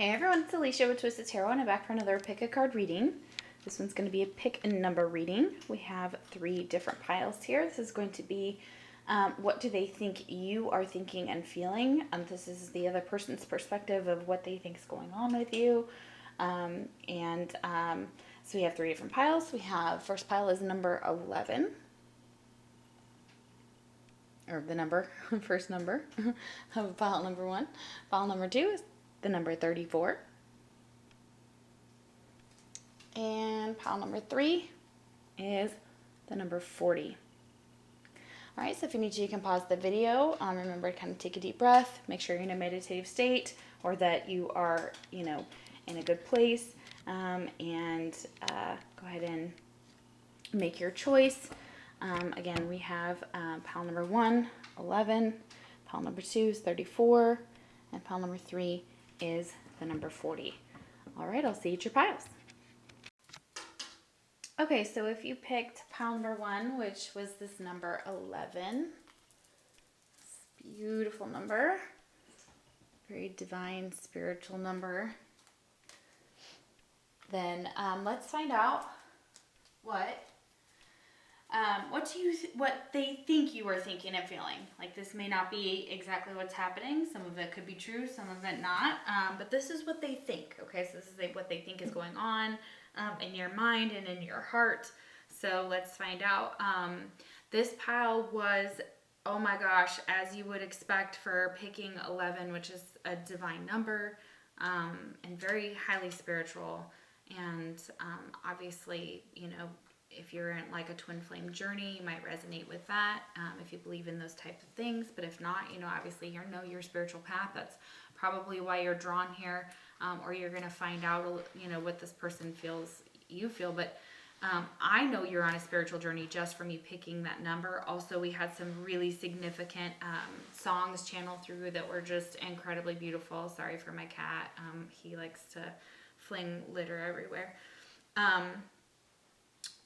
Hey everyone, it's Alicia with Twisted Tarot, and I'm back for another pick a card reading. This one's going to be a pick a number reading. We have 3 different piles here. This is going to be what do they think you are thinking and feeling. This is the other person's perspective of what they think is going on with you. So we have 3 different piles. We have, first pile is number 11. Or the number, first number of pile number 1. Pile number 2 is the number 34. And pile number 3 is the number 40. All right, so if you need to, you can pause the video. Remember to kind of take a deep breath, make sure you're in a meditative state or that you are, in a good place. Go ahead and make your choice. Again, we have pile number 1, 11, pile number 2 is 34, and pile number 3 is the number 40. All right, I'll see you at your piles. Okay, so if you picked pile number 1, which was this number 11, this beautiful number, very divine, spiritual number, then let's find out what they think you are thinking and feeling. Like, this may not be exactly what's happening. Some of it could be true, some of it not. But this is what they think. Okay, so this is what they think is going on in your mind and in your heart. So let's find out. This pile was, oh my gosh, as you would expect for picking 11, which is a divine number, and very highly spiritual. And obviously, if you're in like a twin flame journey, you might resonate with that if you believe in those types of things. But if not, obviously you know your spiritual path. That's probably why you're drawn here, or you're going to find out, what this person feels you feel. But I know you're on a spiritual journey just from you picking that number. Also, we had some really significant songs channeled through that were just incredibly beautiful. Sorry for my cat. He likes to fling litter everywhere.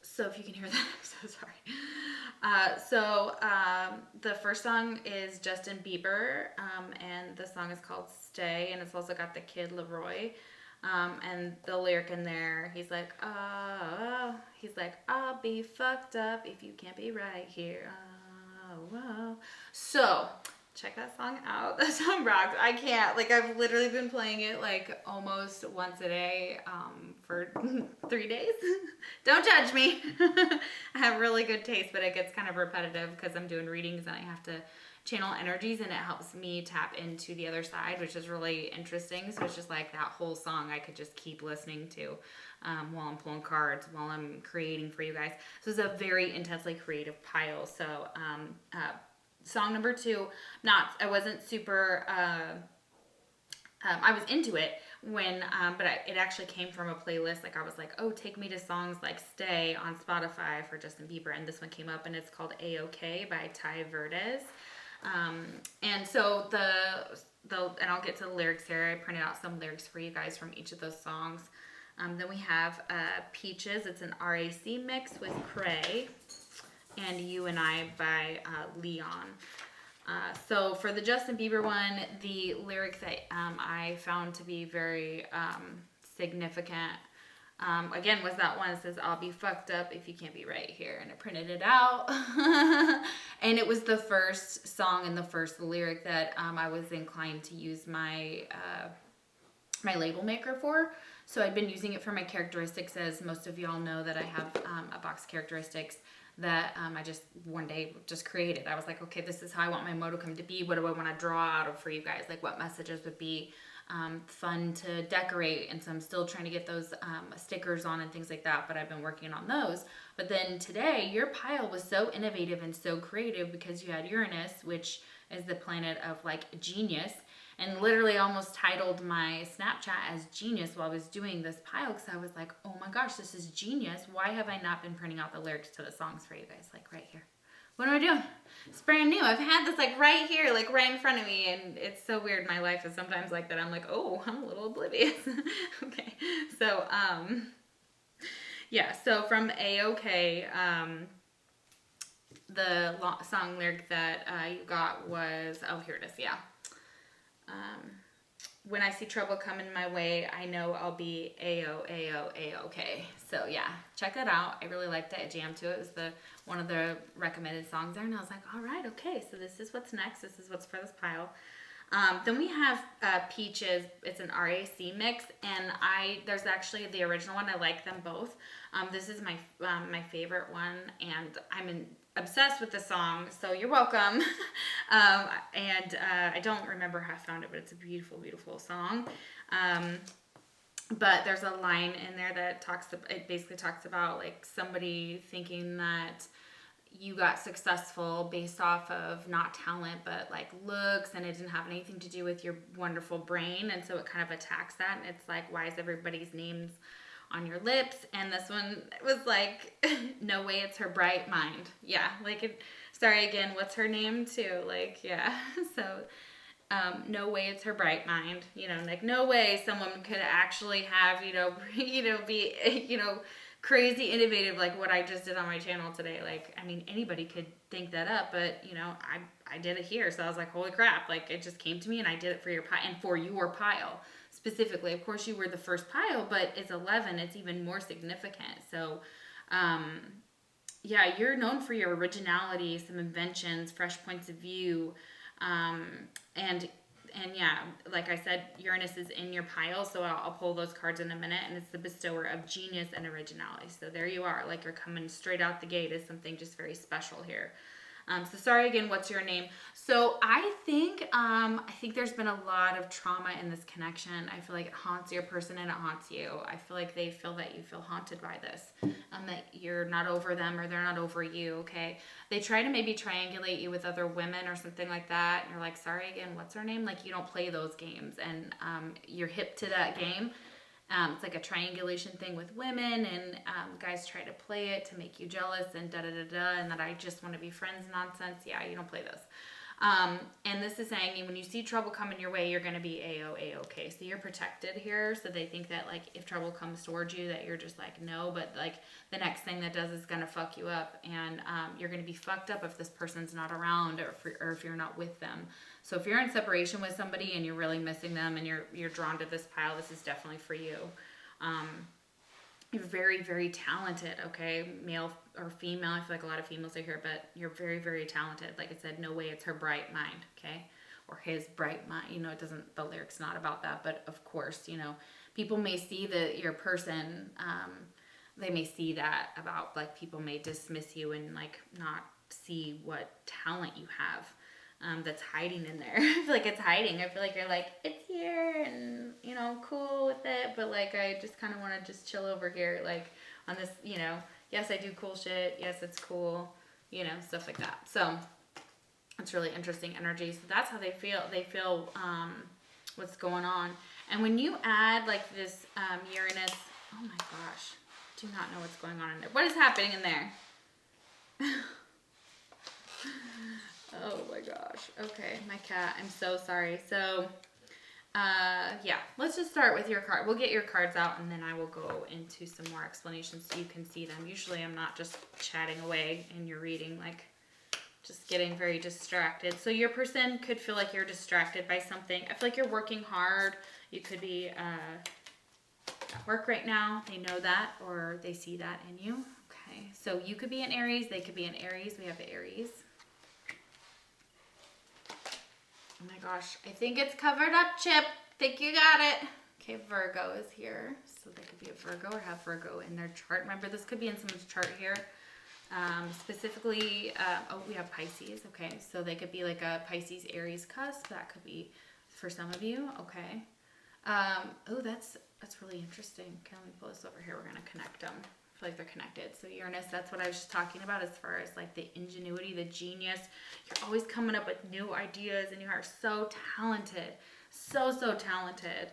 So if you can hear that, I'm so sorry. The first song is Justin Bieber, and the song is called Stay, and it's also got the kid Laroi. And the lyric in there, he's like, I'll be fucked up if you can't be right here. So check that song out. That song rocks. I can't, I've literally been playing it almost once a day for 3 days. Don't judge me. I have really good taste, but it gets kind of repetitive because I'm doing readings and I have to channel energies, and it helps me tap into the other side, which is really interesting. So it's just like that whole song I could just keep listening to while I'm pulling cards, while I'm creating for you guys. So it's a very intensely creative pile. So song number 2, I wasn't super, I was into it when, it actually came from a playlist. I was like, oh, take me to songs like Stay on Spotify for Justin Bieber. And this one came up, and it's called A-OK by Tai Verdes. And so and I'll get to the lyrics here. I printed out some lyrics for you guys from each of those songs. Then we have Peaches. It's an RAC mix with Cray. And You and I by Leon. So for the Justin Bieber one, the lyric that I found to be very significant, again, was that one that says, I'll be fucked up if you can't be right here. And I printed it out. And it was the first song and the first lyric that I was inclined to use my label maker for. So I'd been using it for my characteristics, as most of y'all know that I have a box of characteristics that I just one day just created. I was like, okay, this is how I want my modicum to be. What do I want to draw out of for you guys? Like, what messages would be fun to decorate? And so I'm still trying to get those stickers on and things like that, but I've been working on those. But then today, your pile was so innovative and so creative because you had Uranus, which is the planet of genius, and literally almost titled my Snapchat as Genius while I was doing this pile, because I was like, oh my gosh, this is genius. Why have I not been printing out the lyrics to the songs for you guys, right here? What am I doing? It's brand new. I've had this right here, right in front of me, and it's so weird. My life is sometimes like that. I'm like, oh, I'm a little oblivious. Okay, so, yeah, so from A-OK, the song lyric that you got was, oh, here it is, yeah. when I see trouble coming my way, I know I'll be A-O-A-O-A-OK. So yeah, check that out. I really liked it. I jammed to it. It was one of the recommended songs there. And I was like, all right, okay. So this is what's next. This is what's for this pile. Then we have Peaches. It's an RAC mix. And there's actually the original one. I like them both. This is my favorite one. And I'm obsessed with the song, so you're welcome. I don't remember how I found it, but it's a beautiful, beautiful song. But there's a line in there that basically talks about like somebody thinking that you got successful based off of not talent, but like looks, and it didn't have anything to do with your wonderful brain. And so it kind of attacks that. And it's like, why is everybody's names on your lips? And this one was like, no way, it's her bright mind. Yeah, like, sorry again, what's her name too? Like, yeah, so no way, it's her bright mind. You know, like, no way someone could actually have, be, crazy innovative like what I just did on my channel today. Like, I mean, anybody could think that up, but I did it here. So I was like, holy crap, like it just came to me and I did it for your pile, and for your pile specifically. Of course you were the first pile, but it's 11, it's even more significant. So yeah, you're known for your originality, some inventions, fresh points of view, and yeah, like I said, Uranus is in your pile, so I'll pull those cards in a minute, and it's the bestower of genius and originality. So there you are, like you're coming straight out the gate as something just very special here. So sorry again, what's your name? So I think there's been a lot of trauma in this connection. I feel like it haunts your person and it haunts you. I feel like they feel that you feel haunted by this, that you're not over them or they're not over you, okay? They try to maybe triangulate you with other women or something like that. And you're like, sorry again, what's her name? Like, you don't play those games, and you're hip to that game. It's like a triangulation thing with women, and guys try to play it to make you jealous and da-da-da-da, and that I just want to be friends nonsense. Yeah, you don't play this. And this is saying when you see trouble coming your way, you're going to be A-O-A-OK. So you're protected here. So they think that like if trouble comes towards you, that you're just like, no, but like the next thing that does is going to fuck you up. And you're going to be fucked up if this person's not around, or if you're not with them. So if you're in separation with somebody and you're really missing them and you're drawn to this pile, this is definitely for you. You're very, very talented, okay? Male or female, I feel like a lot of females are here, but you're very, very talented. Like I said, no way, it's her bright mind, okay? Or his bright mind. It doesn't, the lyric's not about that, but of course, people may see that your person, they may see that about, like, people may dismiss you and, like, not see what talent you have. That's hiding in there. I feel like it's hiding. I feel like you're like, it's here and, cool with it. But like, I just kind of want to just chill over here. Like on this, yes, I do cool shit. Yes, it's cool, stuff like that. So it's really interesting energy. So that's how they feel. They feel, what's going on. And when you add like this, Uranus, oh my gosh, do not know what's going on in there. What is happening in there? Oh my gosh. Okay, my cat. I'm so sorry. So, yeah, let's just start with your card. We'll get your cards out and then I will go into some more explanations so you can see them. Usually I'm not just chatting away in your reading, like just getting very distracted. So your person could feel like you're distracted by something. I feel like you're working hard. You could be at work right now. They know that, or they see that in you. Okay, so you could be an Aries. They could be an Aries. We have Aries. Oh my gosh, I think it's covered up, Chip. Think you got it. Okay, Virgo is here. So they could be a Virgo or have Virgo in their chart. Remember, this could be in someone's chart here. Specifically, we have Pisces. Okay, so they could be like a Pisces Aries cusp. That could be for some of you. Okay. Oh, that's really interesting. Okay, let me pull this over here. We're going to connect them. I feel like they're connected. So Uranus, that's what I was just talking about as far as like the ingenuity, the genius. You're always coming up with new ideas and you are so talented. So talented.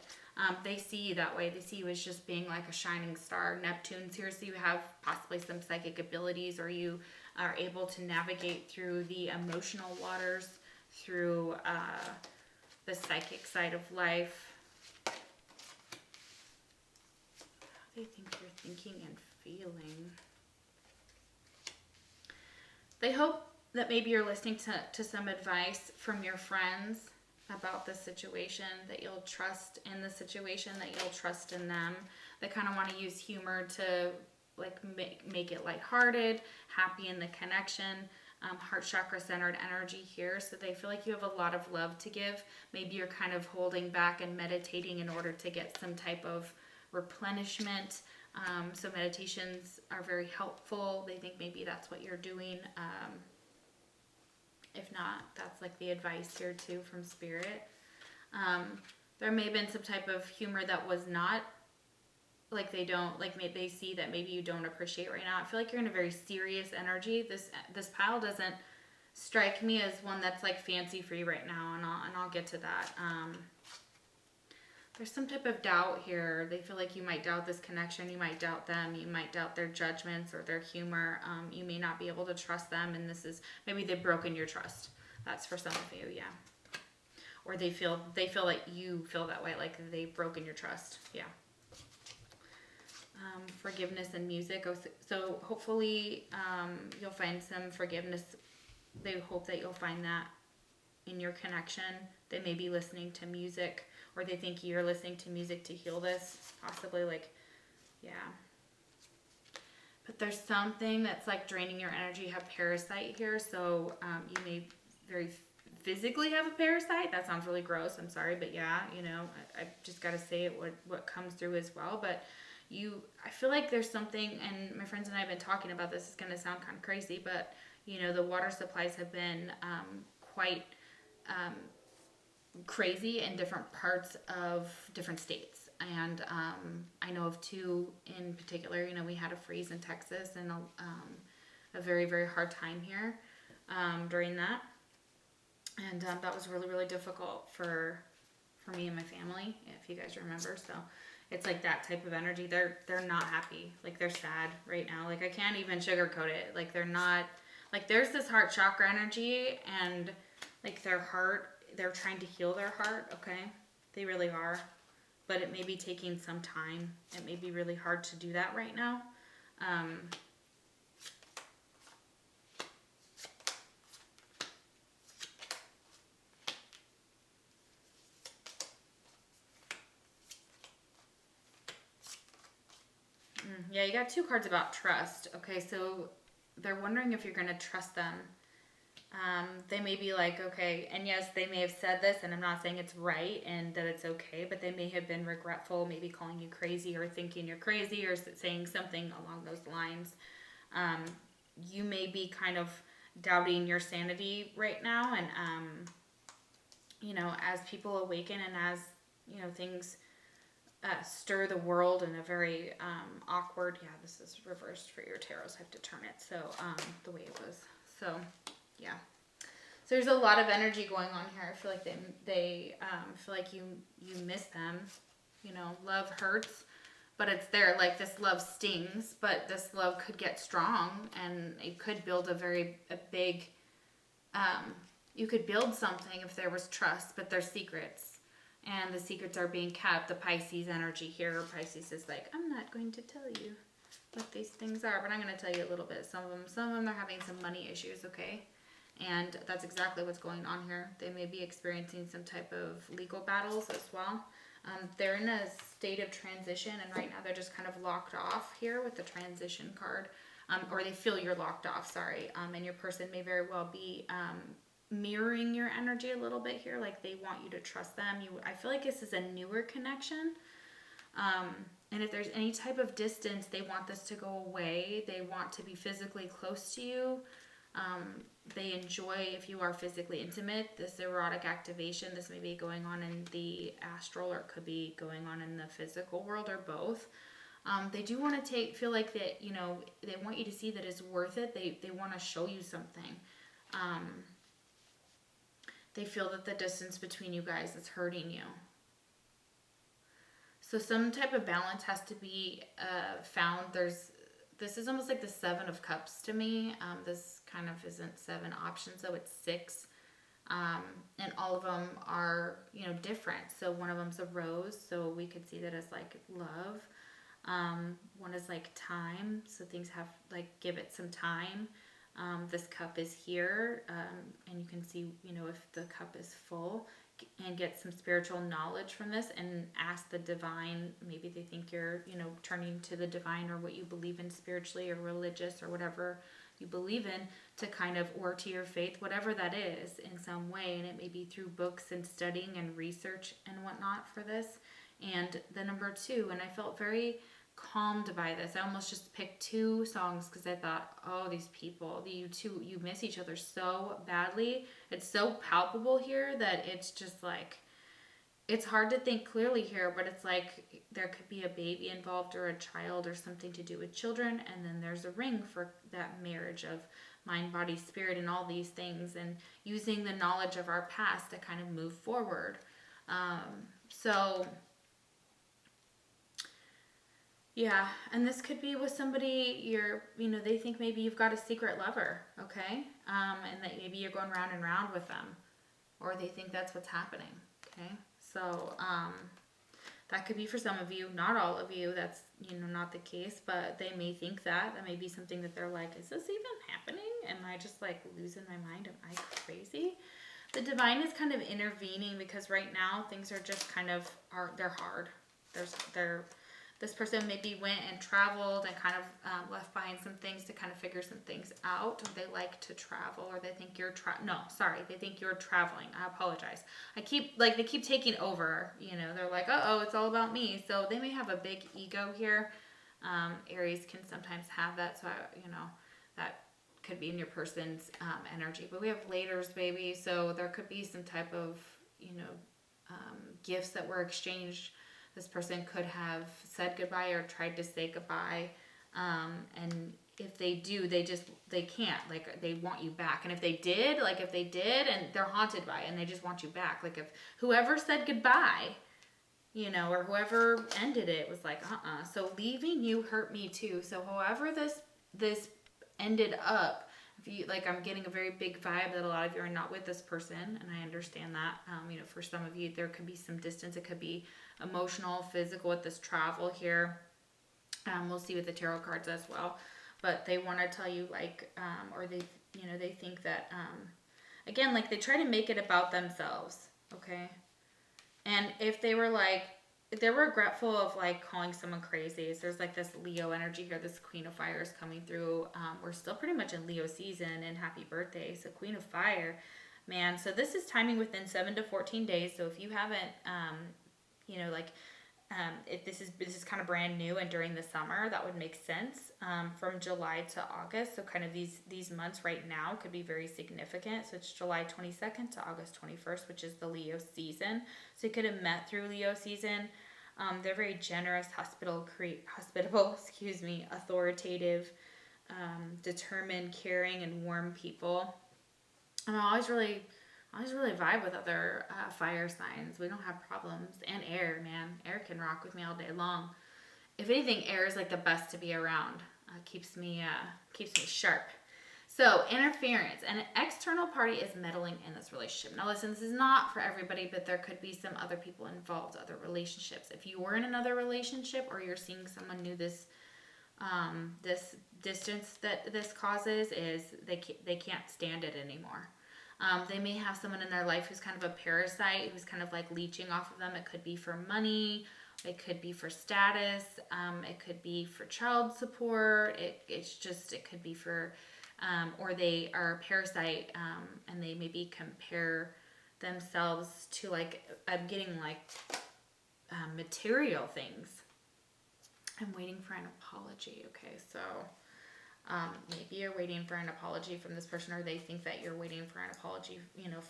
They see you that way. They see you as just being like a shining star. Neptune's here, so you have possibly some psychic abilities, or you are able to navigate through the emotional waters, through the psychic side of life. How do they think you're thinking and feeling? They hope that maybe you're listening to some advice from your friends, about the situation, that you'll trust in the situation, that you'll trust in them. They kind of want to use humor to like make it lighthearted, happy in the connection. Heart chakra centered energy here, so they feel like you have a lot of love to give. Maybe you're kind of holding back and meditating in order to get some type of replenishment. So meditations are very helpful. They think maybe that's what you're doing. If not, that's like the advice here too from Spirit. There may have been some type of humor that was not, like they don't, like maybe they see that maybe you don't appreciate right now. I feel like you're in a very serious energy. This pile doesn't strike me as one that's like fancy for you right now, and I'll get to that. There's some type of doubt here. They feel like you might doubt this connection. You might doubt them. You might doubt their judgments or their humor. You may not be able to trust them, and this is maybe they've broken your trust. That's for some of you, yeah. Or they feel like you feel that way, like they've broken your trust, yeah. Forgiveness and music. So hopefully you'll find some forgiveness. They hope that you'll find that in your connection. They may be listening to music, or they think you're listening to music to heal this. Possibly, like, yeah. But there's something that's like draining your energy. You have parasite here, so you may very physically have a parasite. That sounds really gross. I'm sorry, but yeah, you know, I just got to say it what comes through as well. But I feel like there's something, and my friends and I have been talking about this. It's going to sound kind of crazy, but you know, the water supplies have been quite crazy in different parts of different states. And I know of two in particular. You know, we had a freeze in Texas, and a very, very hard time here during that. And that was really, really difficult for me and my family, if you guys remember. So it's like that type of energy. They're not happy. Like, they're sad right now. Like, I can't even sugarcoat it. Like, they're not, like, there's this heart chakra energy, and like their heart, they're trying to heal their heart, okay? They really are. But it may be taking some time. It may be really hard to do that right now. Yeah, you got two cards about trust. Okay, so they're wondering if you're going to trust them. They may be like, okay, and yes, they may have said this, and I'm not saying it's right and that it's okay, but they may have been regretful, maybe calling you crazy or thinking you're crazy or saying something along those lines. You may be kind of doubting your sanity right now, and, you know, as people awaken and as, you know, things stir the world in a very awkward, yeah, this is reversed for your tarots. I have to turn it so the way it was. So, yeah. So there's a lot of energy going on here. I feel like they feel like you miss them. You know, love hurts, but it's there. Like, this love stings, but this love could get strong, and it could build a big, you could build something if there was trust, but there's secrets. And the secrets are being kept. The Pisces energy here. Pisces is like, I'm not going to tell you what these things are, but I'm going to tell you a little bit. Some of them are having some money issues, okay? And that's exactly what's going on here. They may be experiencing some type of legal battles as well. They're in a state of transition, and right now they're just kind of locked off here with the transition card. Or they feel you're locked off, sorry. And your person may very well be mirroring your energy a little bit here, like they want you to trust them. I feel like this is a newer connection, and if there's any type of distance, they want this to go away. They want to be physically close to you. They enjoy if you are physically intimate. This erotic activation, this may be going on in the astral, or it could be going on in the physical world, or both. They do want to feel like that, you know, they want you to see that it's worth it. They want to show you something. They feel that the distance between you guys is hurting you. So some type of balance has to be found. This is almost like the Seven of Cups to me. This kind of isn't 7 options, though. It's 6. And all of them are, you know, different. So one of them's a rose, so we could see that as like love. One is like time, so things have, like, give it some time. This cup is here, and you can see, you know, if the cup is full, and get some spiritual knowledge from this and ask the divine. Maybe they think you're, you know, turning to the divine or what you believe in spiritually or religious or whatever you believe in to kind of, or to your faith, whatever that is in some way. And it may be through books and studying and research and whatnot for this. And the number 2, and I felt very calmed by this. I almost just picked 2 songs because I thought, oh, these people, you miss each other so badly. It's so palpable here that it's just like, it's hard to think clearly here, but it's like there could be a baby involved or a child or something to do with children. And then there's a ring for that marriage of mind, body, spirit, and all these things, and using the knowledge of our past to kind of move forward. So yeah, and this could be with somebody they think maybe you've got a secret lover, okay? And that maybe you're going round and round with them, or they think that's what's happening, okay? So that could be for some of you, not all of you. That's, not the case, but they may think that. That may be something that they're like, is this even happening? Am I just like losing my mind? Am I crazy? The divine is kind of intervening because right now things are just kind of, they're hard. This person maybe went and traveled and kind of left behind some things to kind of figure some things out. They like to travel, or they think you're they think you're traveling. I apologize. They keep taking over, they're like, oh, it's all about me. So they may have a big ego here. Aries can sometimes have that. So, that could be in your person's energy. But we have laters, baby. So there could be some type of, gifts that were exchanged. This person could have said goodbye or tried to say goodbye. And if they do, they can't. Like, they want you back. And if they did, and they're haunted by it, and they just want you back. Like, if whoever said goodbye, or whoever ended it was like, So leaving you hurt me too. So however this ended up, I'm getting a very big vibe that a lot of you are not with this person, and I understand that. For some of you, there could be some distance. It could be emotional, physical with this travel here. We'll see with the tarot cards as well. But they want to tell you, or they think that, again, they try to make it about themselves, okay? And if they were they're regretful of calling someone crazy. So there's this Leo energy here. This Queen of Fire is coming through. We're still pretty much in Leo season, and happy birthday. So Queen of Fire, man. So this is timing within 7 to 14 days. So if you haven't, if this is kind of brand new and during the summer, that would make sense. From July to August. So kind of these months right now could be very significant. So it's July 22nd to August 21st, which is the Leo season. So you could have met through Leo season. They're very generous, hospitable, authoritative, determined, caring, and warm people. And I always really vibe with other fire signs. We don't have problems. And air, man. Air can rock with me all day long. If anything, air is the best to be around. Keeps me sharp. So, interference. An external party is meddling in this relationship. Now listen, this is not for everybody, but there could be some other people involved, other relationships. If you were in another relationship, or you're seeing someone new, this distance that this causes is they can't stand it anymore. They may have someone in their life who's kind of a parasite, who's kind of leeching off of them. It could be for money. It could be for status. It could be for child support. It could be for, or they are a parasite, and they maybe compare themselves to I'm getting material things. I'm waiting for an apology. Okay, so maybe you're waiting for an apology from this person, or they think that you're waiting for an apology,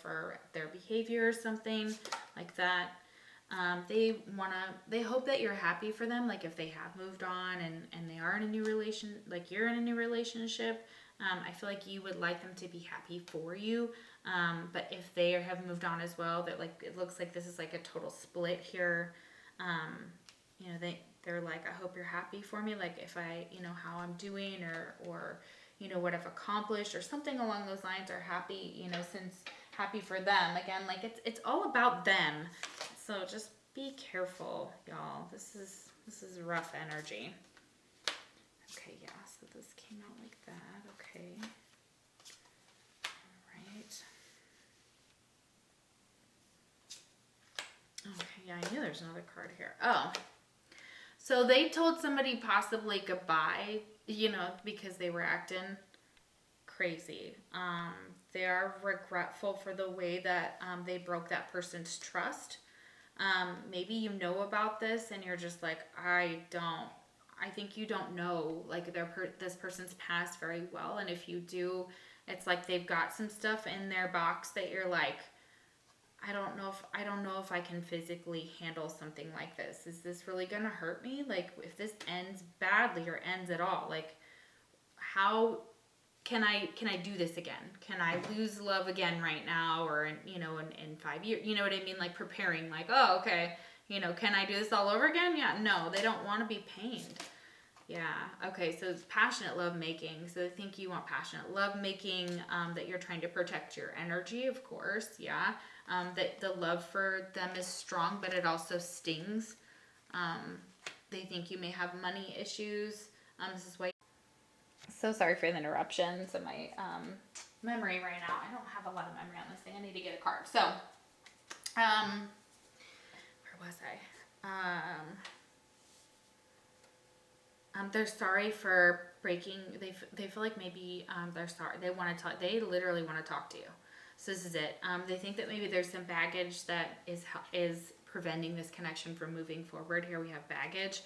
for their behavior or something like that. They hope that you're happy for them, if they have moved on and they are in a new you're in a new relationship. I feel like you would like them to be happy for you. But if they have moved on as well, that it looks like this is a total split here. They're I hope you're happy for me, if I, how I'm doing, or what I've accomplished, or something along those lines, or happy, since happy for them. Again, it's all about them. So just be careful, y'all. This is rough energy. Okay, yeah, so this came out like that. Okay. All right. yeah, I knew there's another card here. Oh. So they told somebody possibly goodbye, you know, because they were acting crazy. They are regretful for the way that they broke that person's trust. Maybe you know about this and you're just like, I think you don't know like this person's past very well. And if you do, it's like they've got some stuff in their box that you're like, I don't know if I can physically handle something like this. Is this really gonna hurt me? Like if this ends badly or ends at all, like how can I do this again? Can I lose love again right now or in 5 years? You know what I mean? Like preparing, like, oh, okay, can I do this all over again? Yeah, no, they don't want to be pained. Yeah, okay, so it's passionate love making. So I think you want passionate love making, that you're trying to protect your energy, of course, yeah. That the love for them is strong, but it also stings. They think you may have money issues. This is why. So sorry for the interruptions of my memory right now. I don't have a lot of memory on this thing. I need to get a card. So, where was I? They're sorry for breaking. They feel like maybe they're sorry. They want to talk. They literally want to talk to you. So this is it. They think that maybe there's some baggage that is preventing this connection from moving forward. Here we have baggage.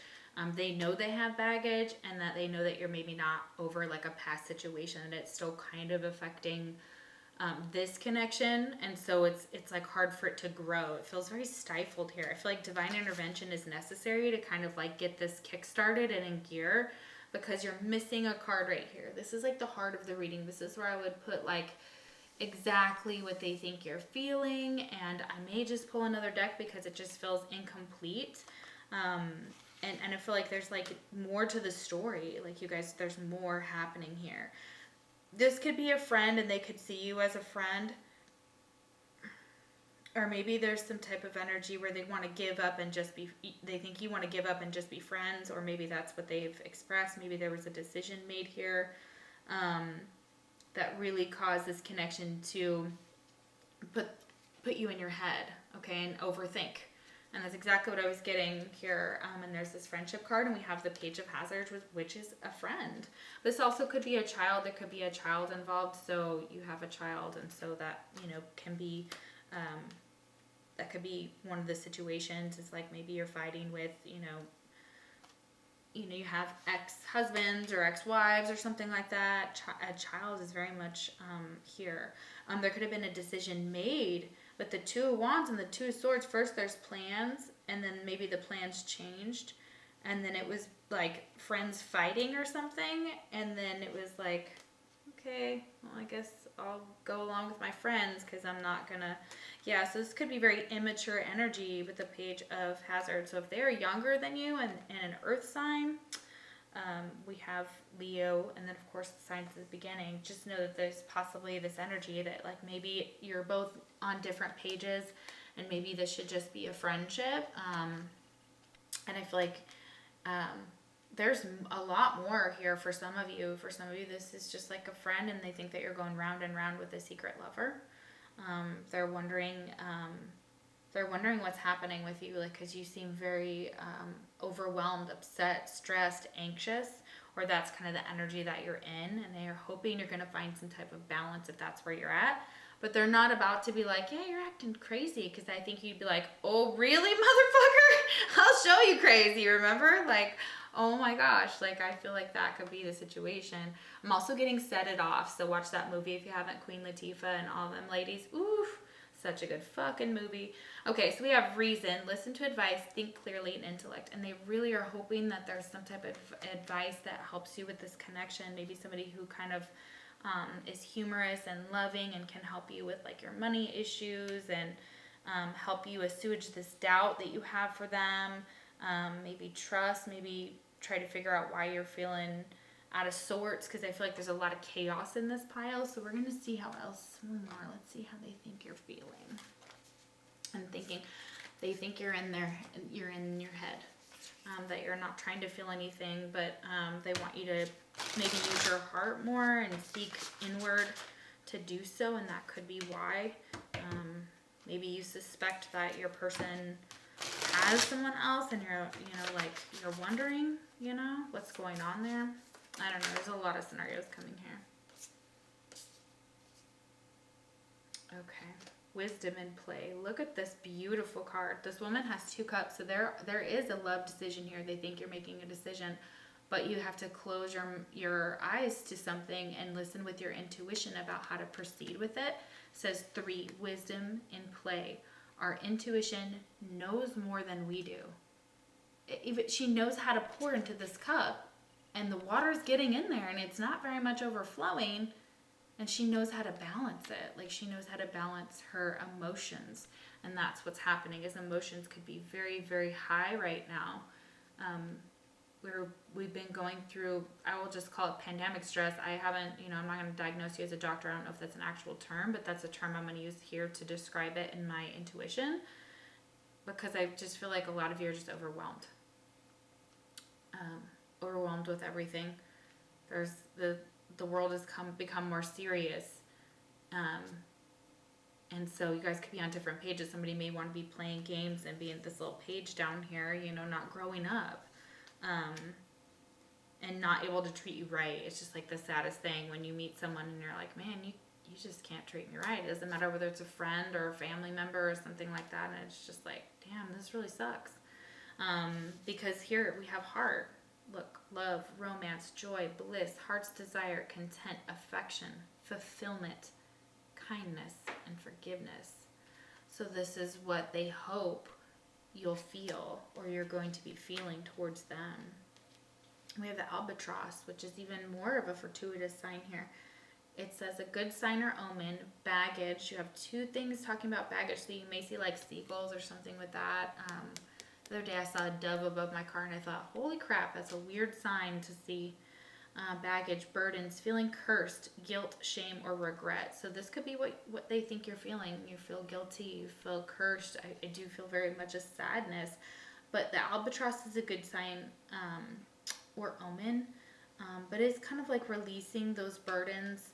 They know they have baggage, and that they know that you're maybe not over like a past situation, and it's still kind of affecting this connection, and so it's like hard for it to grow. It feels very stifled here. I feel like divine intervention is necessary to kind of like get this kick started and in gear, because you're missing a card right here. This is like the heart of the reading. This is where I would put like exactly what they think you're feeling, and I may just pull another deck because it just feels incomplete. And I feel like there's like more to the story. Like you guys, there's more happening here. This could be a friend and they could see you as a friend. Or maybe there's some type of energy where they want to give up and just be, they think you want to give up and just be friends. Or maybe that's what they've expressed. Maybe there was a decision made here that really caused this connection to put you in your head, okay, and overthink. And that's exactly what I was getting here. And there's this friendship card, and we have the Page of Hazards, which is a friend. This also could be a child. There could be a child involved. So you have a child, and so that, can be, that could be one of the situations. It's like maybe you're fighting with, you have ex-husbands or ex-wives or something like that. A child is very much here. There could have been a decision made with the Two of Wands and the Two of Swords. First there's plans, and then maybe the plans changed, and then it was like friends fighting or something, and then it was like, okay, well, I guess I'll go along with my friends because I'm not gonna, so this could be very immature energy with the Page of Hazard. So if they're younger than you and an earth sign, we have Leo, and then of course the signs at the beginning. Just know that there's possibly this energy that like maybe you're both on different pages, and maybe this should just be a friendship. And I feel like there's a lot more here for some of you. For some of you, this is just like a friend, and they think that you're going round and round with a secret lover. They're wondering what's happening with you, like, because you seem very overwhelmed, upset, stressed, anxious, or that's kind of the energy that you're in, and they are hoping you're going to find some type of balance if that's where you're at. But they're not about to be like, yeah, you're acting crazy, because I think you'd be like, oh, really, motherfucker? I'll show you crazy, remember? Like, oh my gosh, like, I feel like that could be the situation. I'm also getting Set It Off, so watch that movie if you haven't, Queen Latifah and all them ladies. Oof, such a good fucking movie. Okay, so we have reason, listen to advice, think clearly, and intellect. And they really are hoping that there's some type of advice that helps you with this connection. Maybe somebody who kind of is humorous and loving and can help you with like your money issues, and help you assuage this doubt that you have for them. Maybe trust, maybe try to figure out why you're feeling out of sorts, because I feel like there's a lot of chaos in this pile. So we're going to see how else more. Let's see how they think you're feeling. I'm thinking they think you're in your head, that you're not trying to feel anything, but they want you to maybe use your heart more and seek inward to do so, and that could be why. Maybe you suspect that your person has someone else and you're, you know, like you're wondering, you know, what's going on there. I don't know. There's a lot of scenarios coming here. Okay. Wisdom in play. Look at this beautiful card. This woman has 2 cups. So there is a love decision here. They think you're making a decision, but you have to close your eyes to something and listen with your intuition about how to proceed with it. It says 3, wisdom in play. Our intuition knows more than we do. She knows how to pour into this cup, and the water's getting in there and it's not very much overflowing. And she knows how to balance it. Like, she knows how to balance her emotions. And that's what's happening, is emotions could be very, very high right now. We've been going through, I will just call it pandemic stress. I haven't, you know, I'm not going to diagnose you as a doctor. I don't know if that's an actual term, but that's a term I'm going to use here to describe it in my intuition. Because I just feel like a lot of you are just overwhelmed. Overwhelmed with everything. There's the world has become more serious, and so you guys could be on different pages. Somebody may want to be playing games and be in this little page down here, you know, not growing up, and not able to treat you right. It's just like the saddest thing when you meet someone and you're like, man, you just can't treat me right. It doesn't matter whether it's a friend or a family member or something like that, and it's just like, damn, this really sucks. Because here we have heart. Look, love, romance, joy, bliss, heart's desire, content, affection, fulfillment, kindness, and forgiveness. So this is what they hope you'll feel, or you're going to be feeling towards them. We have the albatross, which is even more of a fortuitous sign here. It says a good sign or omen, baggage. You have 2 things talking about baggage. So you may see like seagulls or something with that. The other day I saw a dove above my car and I thought, holy crap, that's a weird sign to see. Baggage, burdens, feeling cursed, guilt, shame, or regret. So this could be what they think you're feeling. You feel guilty, you feel cursed. I do feel very much a sadness. But the albatross is a good sign or omen. But it's kind of like releasing those burdens,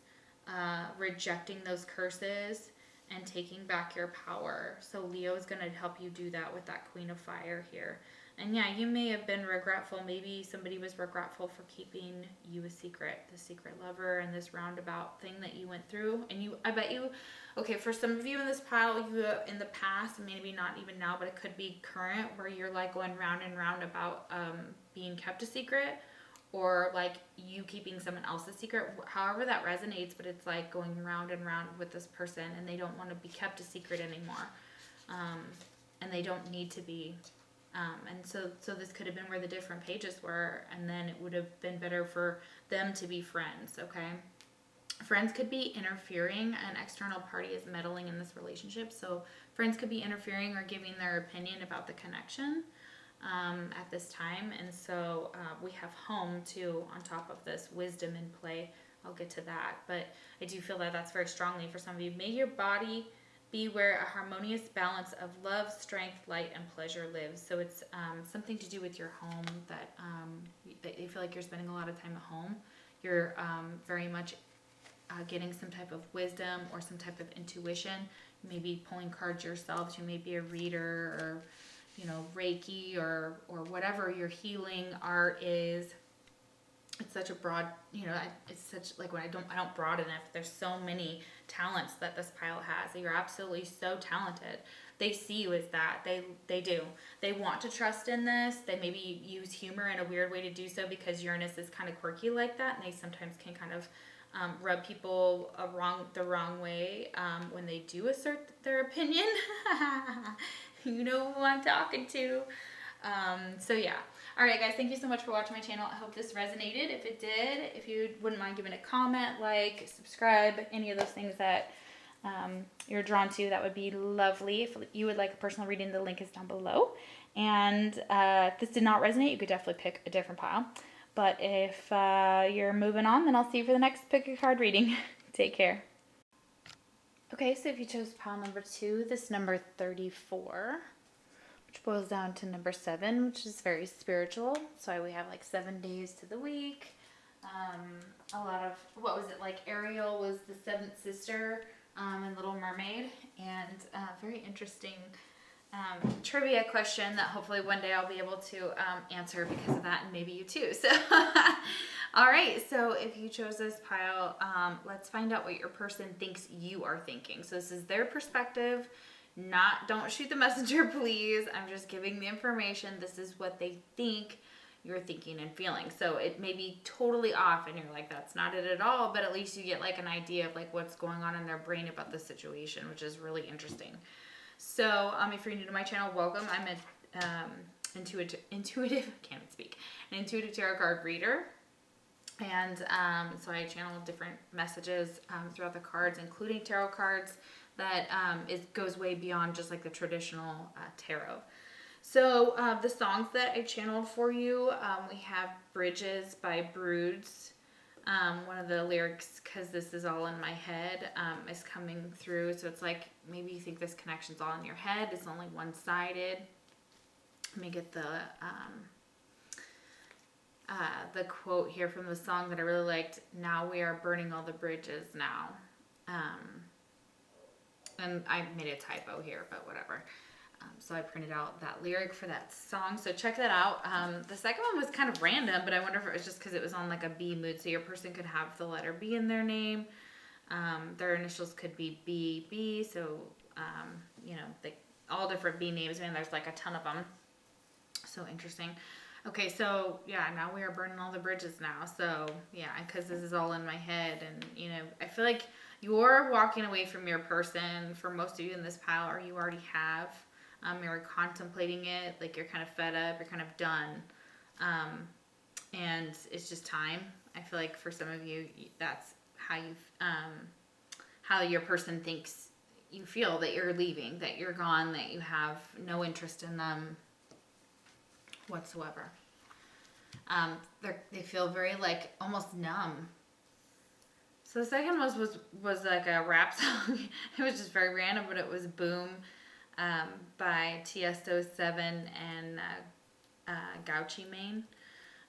rejecting those curses, and taking back your power. So Leo is going to help you do that with that Queen of Fire here. And yeah, you may have been regretful. Maybe somebody was regretful for keeping you a secret, the secret lover, and this roundabout thing that you went through. And I bet you, okay, for some of you in this pile, you in the past, maybe not even now, but it could be current, where you're like going round and round about being kept a secret, or like you keeping someone else's secret, however that resonates, but it's like going round and round with this person and they don't want to be kept a secret anymore. And they don't need to be. And so this could have been where the different pages were, and then it would have been better for them to be friends, okay? Friends could be interfering. An external party is meddling in this relationship. So friends could be interfering or giving their opinion about the connection at this time. And so we have home too on top of this, wisdom in play. I'll get to that. But I do feel that that's very strongly for some of you. May your body be where a harmonious balance of love, strength, light, and pleasure lives. So it's something to do with your home, that you feel like you're spending a lot of time at home. You're very much getting some type of wisdom or some type of intuition. You may be pulling cards yourselves. You may be a reader, or Reiki, or whatever your healing art is. It's such a broad, it's such, like, when I don't broaden it. There's so many talents that this pile has. You're absolutely so talented. They see you as that. They do. They want to trust in this. They maybe use humor in a weird way to do so, because Uranus is kind of quirky like that, and they sometimes can kind of rub people the wrong way when they do assert their opinion. You know who I'm talking to. So yeah. All right, guys, thank you so much for watching my channel. I hope this resonated. If it did, if you wouldn't mind giving a comment, like, subscribe, any of those things that you're drawn to, that would be lovely. If you would like a personal reading, the link is down below. And if this did not resonate, you could definitely pick a different pile. But if you're moving on, then I'll see you for the next pick a card reading. Take care. Okay, so if you chose pile number 2, this number 34, which boils down to number 7, which is very spiritual. So we have like 7 days to the week. A lot of, what was it, like Ariel was the 7th sister in Little Mermaid, and very interesting trivia question that hopefully one day I'll be able to answer because of that, and maybe you too. So, all right. So if you chose this pile, let's find out what your person thinks you are thinking. So this is their perspective. Don't shoot the messenger, please. I'm just giving the information. This is what they think you're thinking and feeling. So it may be totally off and you're like, that's not it at all, but at least you get like an idea of like what's going on in their brain about the situation, which is really interesting. So if you're new to my channel, welcome. I'm an intuitive an intuitive tarot card reader. And so I channel different messages throughout the cards, including tarot cards that goes way beyond just like the traditional tarot. So the songs that I channeled for you, we have Bridges by Broods. One of the lyrics, because this is all in my head, is coming through. So it's like, maybe you think this connection's all in your head. It's only one-sided. Let me get the quote here from the song that I really liked. Now we are burning all the bridges now. And I made a typo here, but whatever. So I printed out that lyric for that song. So check that out. The second one was kind of random, but I wonder if it was just because it was on like a B mood. So your person could have the letter B in their name. Their initials could be B. So, all different B names. Man, there's like a ton of them. So interesting. Okay, so yeah, now we are burning all the bridges now. So yeah, because this is all in my head. And, I feel like you're walking away from your person for most of you in this pile, or you already have. You're contemplating it, like you're kind of fed up, you're kind of done. And it's just time. I feel like for some of you, that's how your person thinks you feel, that you're leaving, that you're gone, that you have no interest in them whatsoever. They feel very like almost numb. So the second was like a rap song. It was just very random, but it was Boom by Tiësto, Sevenn, and Gauchi Mane.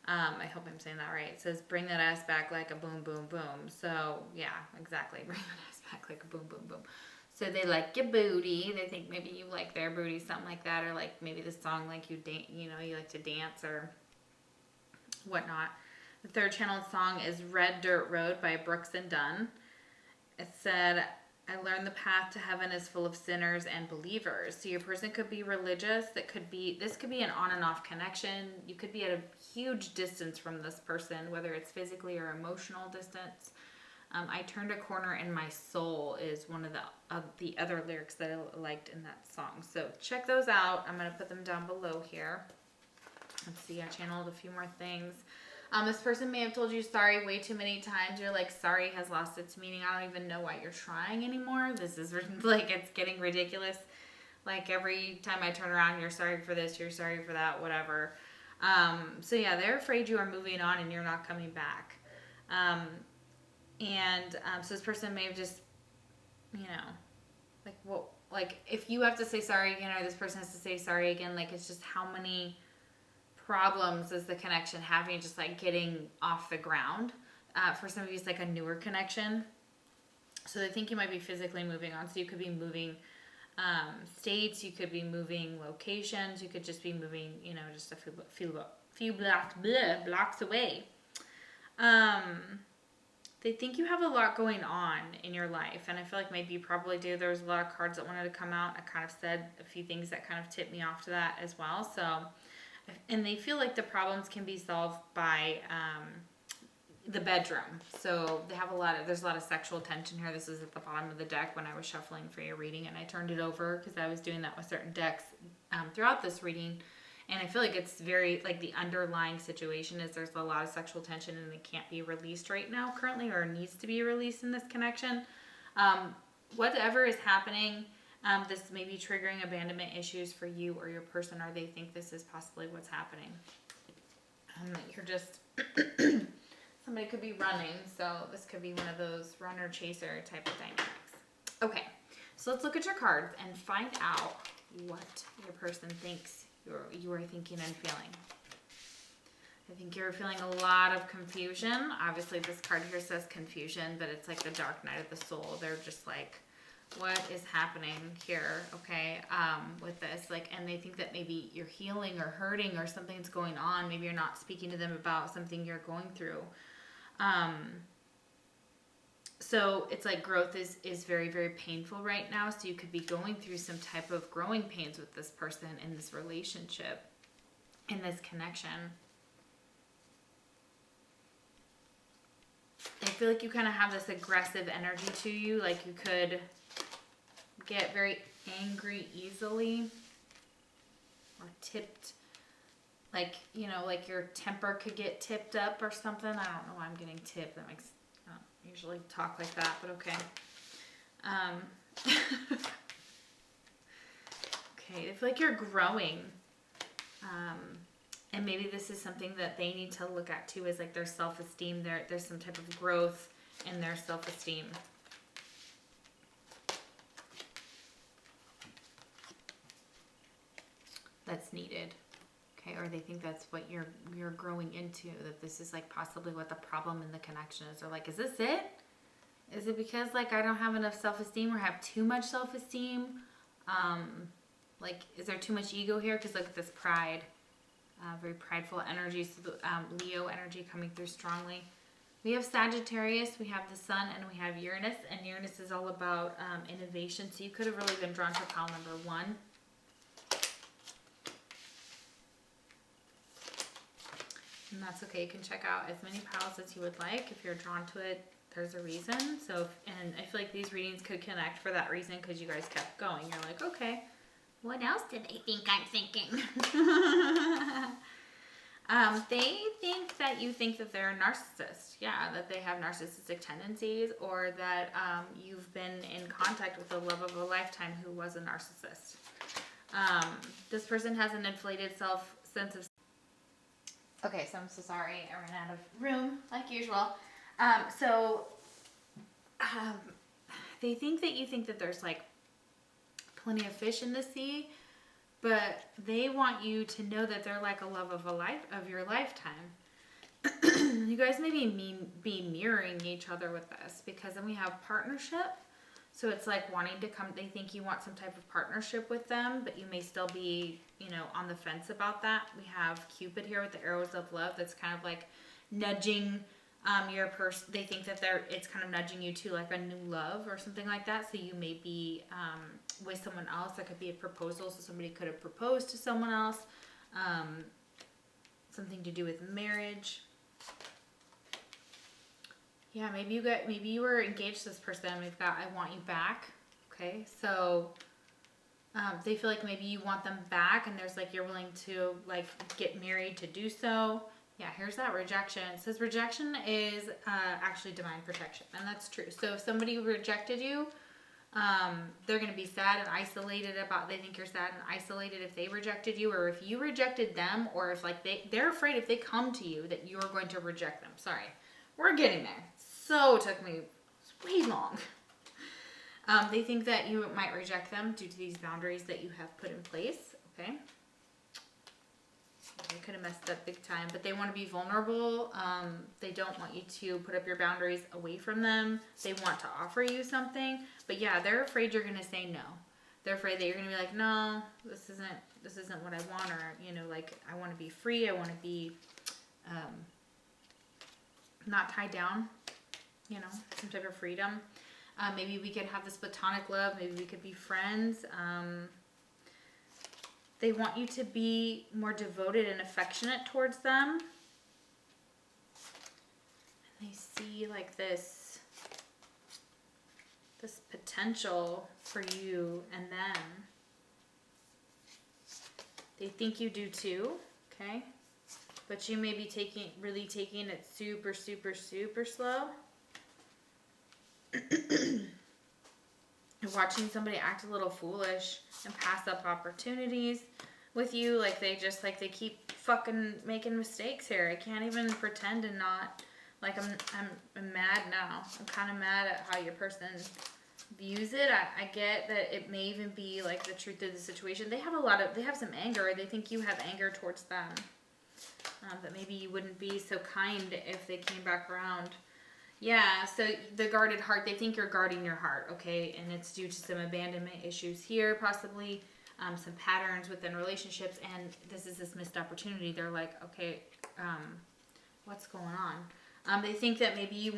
I hope I'm saying that right. It says, bring that ass back like a boom, boom, boom. So, yeah, exactly. Bring that ass back like a boom, boom, boom. So they like your booty. They think maybe you like their booty, something like that. Or like maybe the song like you like to dance or whatnot. The third channeled song is Red Dirt Road by Broods and Dunn. It said, I learned the path to heaven is full of sinners and believers. So your person could be religious. This could be an on and off connection. You could be at a huge distance from this person, whether it's physically or emotional distance. I turned a corner in my soul is one of the other lyrics that I liked in that song. So check those out. I'm going to put them down below here. Let's see, I channeled a few more things. This person may have told you sorry way too many times. You're like, sorry has lost its meaning. I don't even know why you're trying anymore. This is like, it's getting ridiculous. Like every time I turn around, you're sorry for this, you're sorry for that, whatever. So yeah, they're afraid you are moving on and you're not coming back. So this person may have just, like if you have to say sorry again, or this person has to say sorry again, like it's just how many problems is the connection having, just like getting off the ground. For some of you, it's like a newer connection. So they think you might be physically moving on. So you could be moving states, you could be moving locations, you could just be moving, just a few blocks away. They think you have a lot going on in your life, and I feel like maybe you probably do. There was a lot of cards that wanted to come out. I kind of said a few things that kind of tipped me off to that as well. So, and they feel like the problems can be solved by the bedroom. So they have there's a lot of sexual tension here. This is at the bottom of the deck when I was shuffling for your reading, and I turned it over because I was doing that with certain decks throughout this reading. And I feel like it's very, like the underlying situation is there's a lot of sexual tension and it can't be released right now currently, or needs to be released in this connection. Whatever is happening, this may be triggering abandonment issues for you or your person, or they think this is possibly what's happening. You're just, somebody could be running, so this could be one of those runner-chaser type of dynamics. Okay, so let's look at your cards and find out what your person thinks you are thinking and feeling. I think you're feeling a lot of confusion. Obviously, this card here says confusion, but it's like the dark night of the soul. They're just like What is happening here, okay, with this? Like, and they think that maybe you're healing or hurting or something's going on. Maybe you're not speaking to them about something you're going through. So it's like growth is very, very painful right now. So you could be going through some type of growing pains with this person in this relationship, in this connection. I feel like you kind of have this aggressive energy to you. Like you could get very angry easily or tipped. Like, you know, like your temper could get tipped up or something. I don't know why I'm getting tipped. That makes, I don't usually talk like that, but okay. Okay, I feel like you're growing. And maybe this is something that they need to look at too, is like their self-esteem. There's some type of growth in their self-esteem. That's needed. Okay, or they think that's what you're growing into, that this is like possibly what the problem in the connection is. Or like, is this it? Is it because like I don't have enough self-esteem or have too much self-esteem? Like, is there too much ego here? Because look at this pride. Very prideful energy, so the Leo energy coming through strongly. We have Sagittarius, we have the Sun, and we have Uranus. And Uranus is all about innovation. So you could have really been drawn to pile number 1. And that's okay. You can check out as many piles as you would like. If you're drawn to it, there's a reason. So, and I feel like these readings could connect for that reason because you guys kept going. You're like, okay, what else did they think I'm thinking? They think that you think that they're a narcissist. Yeah, that they have narcissistic tendencies, or that you've been in contact with the love of a lifetime who was a narcissist. This person has an inflated sense of... Okay, so I'm so sorry. I ran out of room, like usual. They think that you think that there's like plenty of fish in the sea, but they want you to know that they're like a love of your lifetime. You guys may be mirroring each other with this, because then we have partnership. So it's like wanting to come, they think you want some type of partnership with them, but you may still be, you know, on the fence about that. We have Cupid here with the arrows of love. That's kind of like nudging your person. They think that it's kind of nudging you to like a new love or something like that. So you may be with someone else. That could be a proposal. So somebody could have proposed to someone else. Something to do with marriage. Yeah, maybe you were engaged to this person. We've got I want you back. Okay, so they feel like maybe you want them back, and there's like you're willing to like get married to do so. Yeah, here's that rejection. It says rejection is actually divine protection, and that's true. So if somebody rejected you, they're going to be sad and isolated about, they think you're sad and isolated if they rejected you, or if you rejected them, or if like they're afraid if they come to you that you're going to reject them. Sorry, we're getting there. So it took me way long. They think that you might reject them due to these boundaries that you have put in place. Okay. They could have messed up big time, but they want to be vulnerable. They don't want you to put up your boundaries away from them. They want to offer you something, but yeah, they're afraid you're going to say no. They're afraid that you're going to be like, no, this isn't what I want, or, you know, like, I want to be free. I want to be, not tied down, you know, some type of freedom. Maybe we could have this platonic love. Maybe we could be friends. They want you to be more devoted and affectionate towards them. And they see like this potential for you and them. They think you do too, okay? But you may be really taking it super, super, super slow. Watching somebody act a little foolish and pass up opportunities with you, like they keep fucking making mistakes here. I can't even pretend and not, like, I'm mad now. I'm kind of mad at how your person views it. I get that it may even be like the truth of the situation. They have some anger. They think you have anger towards them, but maybe you wouldn't be so kind if they came back around. Yeah, so the guarded heart, they think you're guarding your heart, okay? And it's due to some abandonment issues here, possibly some patterns within relationships, and this is this missed opportunity. They're like, okay, what's going on? They think that maybe you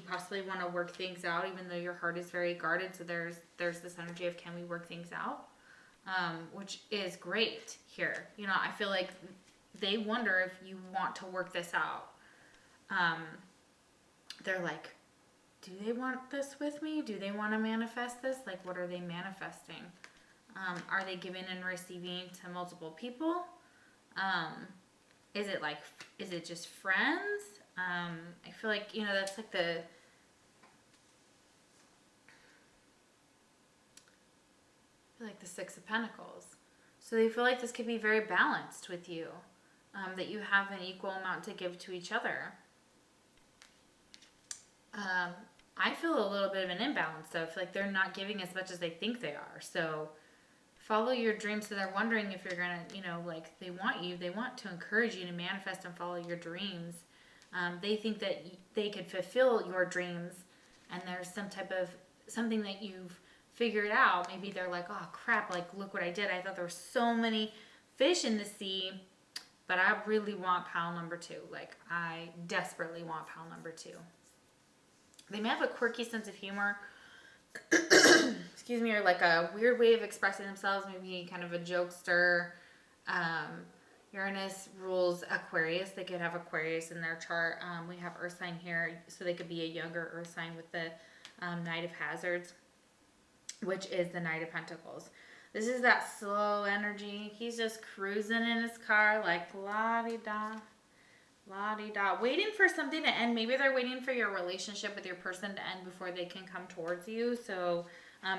possibly want to work things out, even though your heart is very guarded. So there's this energy of, can we work things out? Which is great here. You know, I feel like they wonder if you want to work this out. They're like, do they want this with me? Do they want to manifest this? Like, what are they manifesting? Are they giving and receiving to multiple people? Is it just friends? I feel like, you know, that's like the Six of Pentacles. So they feel like this could be very balanced with you, that you have an equal amount to give to each other. I feel a little bit of an imbalance, though. I feel like they're not giving as much as they think they are. So follow your dreams. So they're wondering if you're going to, you know, like, they want to encourage you to manifest and follow your dreams. They think that they could fulfill your dreams, and there's some type of something that you've figured out. Maybe they're like, oh crap, like, look what I did. I thought there were so many fish in the sea, but I really want pile number 2. Like, I desperately want pile number 2. They may have a quirky sense of humor, excuse me, or like a weird way of expressing themselves, maybe kind of a jokester. Uranus rules Aquarius. They could have Aquarius in their chart. We have Earth sign here, so they could be a younger Earth sign with the Knight of Hazards, which is the Knight of Pentacles. This is that slow energy. He's just cruising in his car like la-di-da, la-di-da, waiting for something to end. Maybe they're waiting for your relationship with your person to end before they can come towards you. So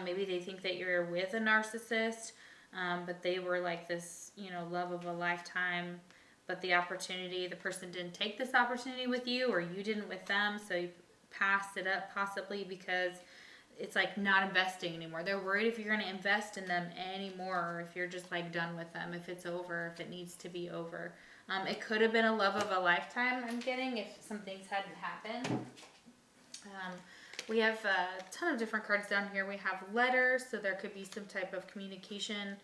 maybe they think that you're with a narcissist, but they were like this, you know, love of a lifetime. But the person didn't take this opportunity with you, or you didn't with them. So you passed it up, possibly because it's like not investing anymore. They're worried if you're going to invest in them anymore, or if you're just like done with them, if it's over, if it needs to be over. It could have been a love of a lifetime, I'm getting, if some things hadn't happened. We have a ton of different cards down here. We have letters, so there could be some type of communication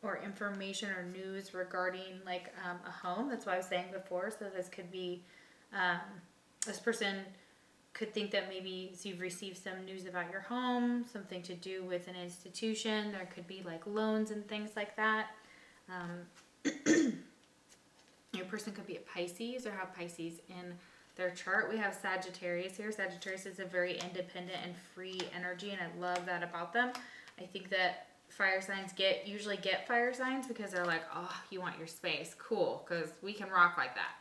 or information or news regarding like a home. That's what I was saying before. So this could be, this person could think that maybe you've received some news about your home, something to do with an institution. There could be like loans and things like that. Your person could be a Pisces or have Pisces in their chart. We have Sagittarius here. Sagittarius is a very independent and free energy, and I love that about them. I think that fire signs usually get fire signs because they're like, oh, you want your space. Cool, because we can rock like that.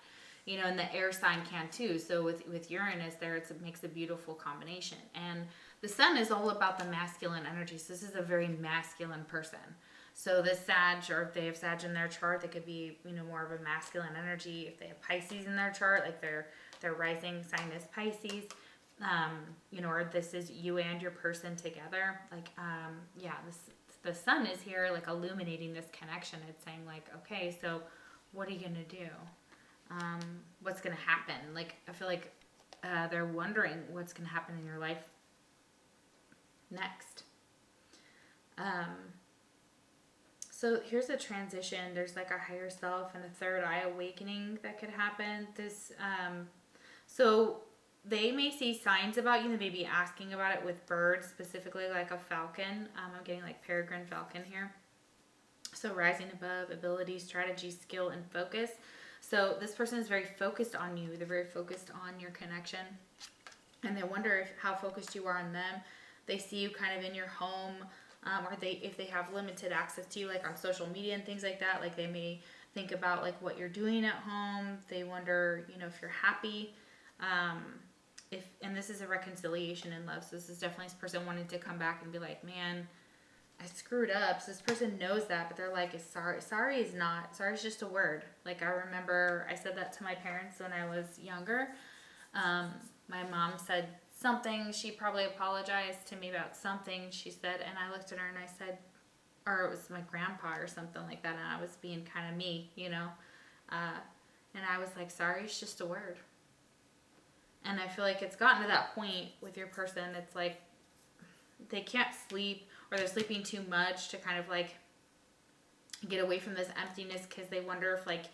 You know, and the air sign can too. So with Uranus there, it makes a beautiful combination. And the sun is all about the masculine energy. So this is a very masculine person. So this Sag, or if they have Sag in their chart, they could be, you know, more of a masculine energy. If they have Pisces in their chart, like their rising sign is Pisces, you know, or this is you and your person together. Like, yeah, the sun is here, like illuminating this connection. It's saying like, okay, so what are you gonna do? What's gonna happen? Like, I feel like they're wondering what's gonna happen in your life next. So here's a transition. There's like a higher self and a third eye awakening that could happen. So they may see signs about you. They may be asking about it with birds, specifically like a falcon. I'm getting like peregrine falcon here. So rising above, ability, strategy, skill, and focus. So this person is very focused on you. They're very focused on your connection. And they wonder how focused you are on them. They see you kind of in your home. Or if they have limited access to you, like on social media and things like that, like they may think about like what you're doing at home. They wonder, you know, if you're happy. And this is a reconciliation in love. So this is definitely this person wanting to come back and be like, man, I screwed up. So this person knows that, but they're like, sorry is just a word. Like, I remember I said that to my parents when I was younger. My mom said something, she probably apologized to me about something she said, and I looked at her and I said, or it was my grandpa or something like that, and I was being kind of me, you know, and I was like, sorry, it's just a word. And I feel like it's gotten to that point with your person. It's like they can't sleep, or they're sleeping too much to kind of like get away from this emptiness, because they wonder if like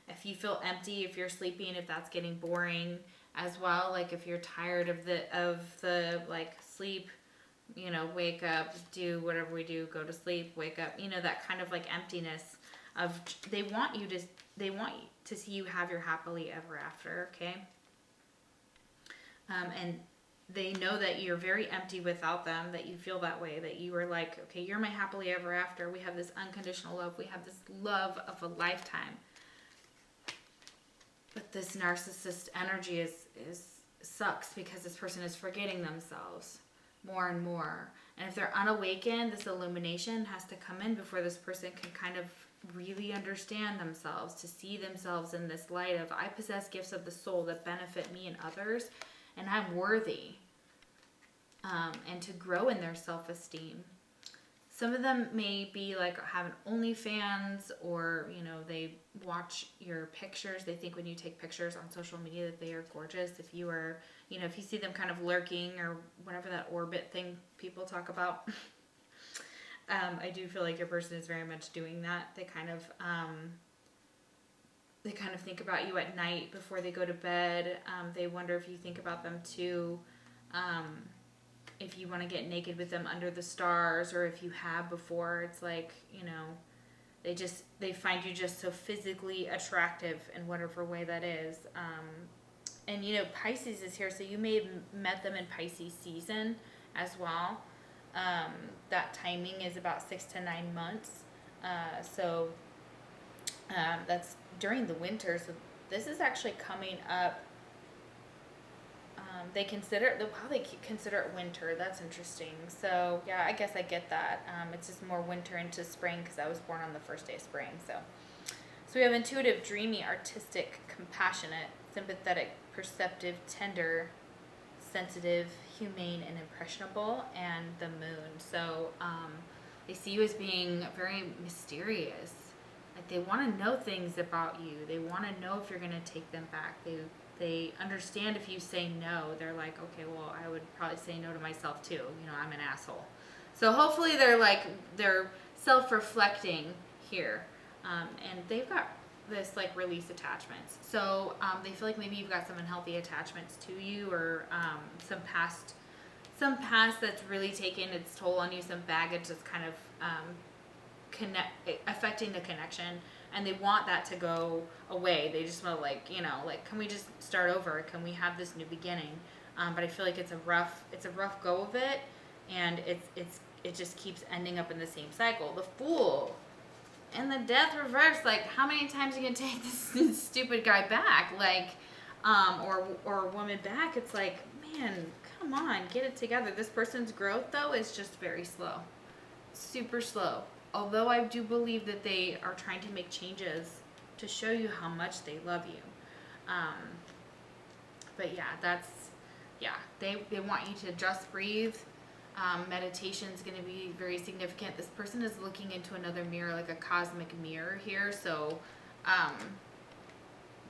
if you feel empty, if you're sleeping, if that's getting boring as well. Like if you're tired of the like sleep, you know, wake up, do whatever we do, go to sleep, wake up, you know, that kind of like emptiness of, they want to see you have your happily ever after, okay? And they know that you're very empty without them, that you feel that way, that you are like, okay, you're my happily ever after. We have this unconditional love. We have this love of a lifetime. But this narcissist energy is sucks, because this person is forgetting themselves more and more. And if they're unawakened, this illumination has to come in before this person can kind of really understand themselves, to see themselves in this light of, I possess gifts of the soul that benefit me and others, and I'm worthy, and to grow in their self-esteem. Some of them may be like having OnlyFans, or, you know, they watch your pictures. They think when you take pictures on social media that they are gorgeous. If you are, you know, if you see them kind of lurking, or whatever that orbit thing people talk about, I do feel like your person is very much doing that. They kind of think about you at night before they go to bed. They wonder if you think about them too. If you want to get naked with them under the stars, or if you have before. It's like, you know, they find you just so physically attractive in whatever way that is. And, you know, Pisces is here, so you may have met them in Pisces season as well. That timing is about 6 to 9 months. So that's during the winter. So this is actually coming up. They consider it winter. That's interesting. So yeah, I guess I get that. It's just more winter into spring, because I was born on the first day of spring. So we have intuitive, dreamy, artistic, compassionate, sympathetic, perceptive, tender, sensitive, humane, and impressionable, and the moon. So they see you as being very mysterious. Like they want to know things about you. They want to know if you're going to take them back. They understand if you say no. They're like, okay, well, I would probably say no to myself too. You know, I'm an asshole. So hopefully they're self-reflecting here. And they've got this like release attachments. So they feel like maybe you've got some unhealthy attachments to you, or some past that's really taken its toll on you, some baggage that's kind of affecting the connection, and they want that to go away. They just want to, like, you know, like, can we just start over? Can we have this new beginning? But I feel like it's a rough go of it, and it just keeps ending up in the same cycle. The Fool and the Death reverse. Like, how many times are you gonna take this stupid guy back? Like, or woman back? It's like, man, come on, get it together. This person's growth though is just very slow, super slow. Although I do believe that they are trying to make changes to show you how much they love you. But yeah, they want you to just breathe. Meditation is going to be very significant. This person is looking into another mirror, like a cosmic mirror here. So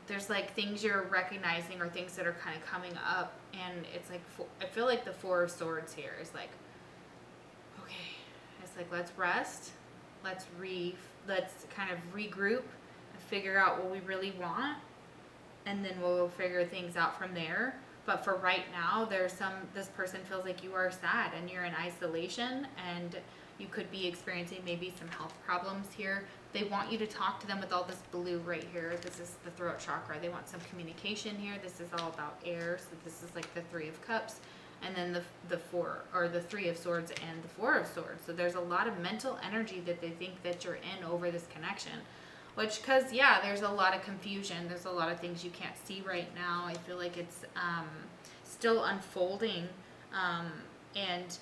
there's like things you're recognizing, or things that are kind of coming up. And it's like, I feel like the Four of Swords here is like, okay, it's like, let's rest. Let's kind of regroup and figure out what we really want, and then we'll figure things out from there. But for right now, this person feels like you are sad and you're in isolation, and you could be experiencing maybe some health problems here. They want you to talk to them with all this blue right here. This is the throat chakra. They want some communication here. This is all about air. So this is like the Three of Cups. And then the Four, or the Three of Swords and the Four of Swords. So there's a lot of mental energy that they think that you're in over this connection. Which, because, yeah, there's a lot of confusion. There's a lot of things you can't see right now. I feel like it's still unfolding. And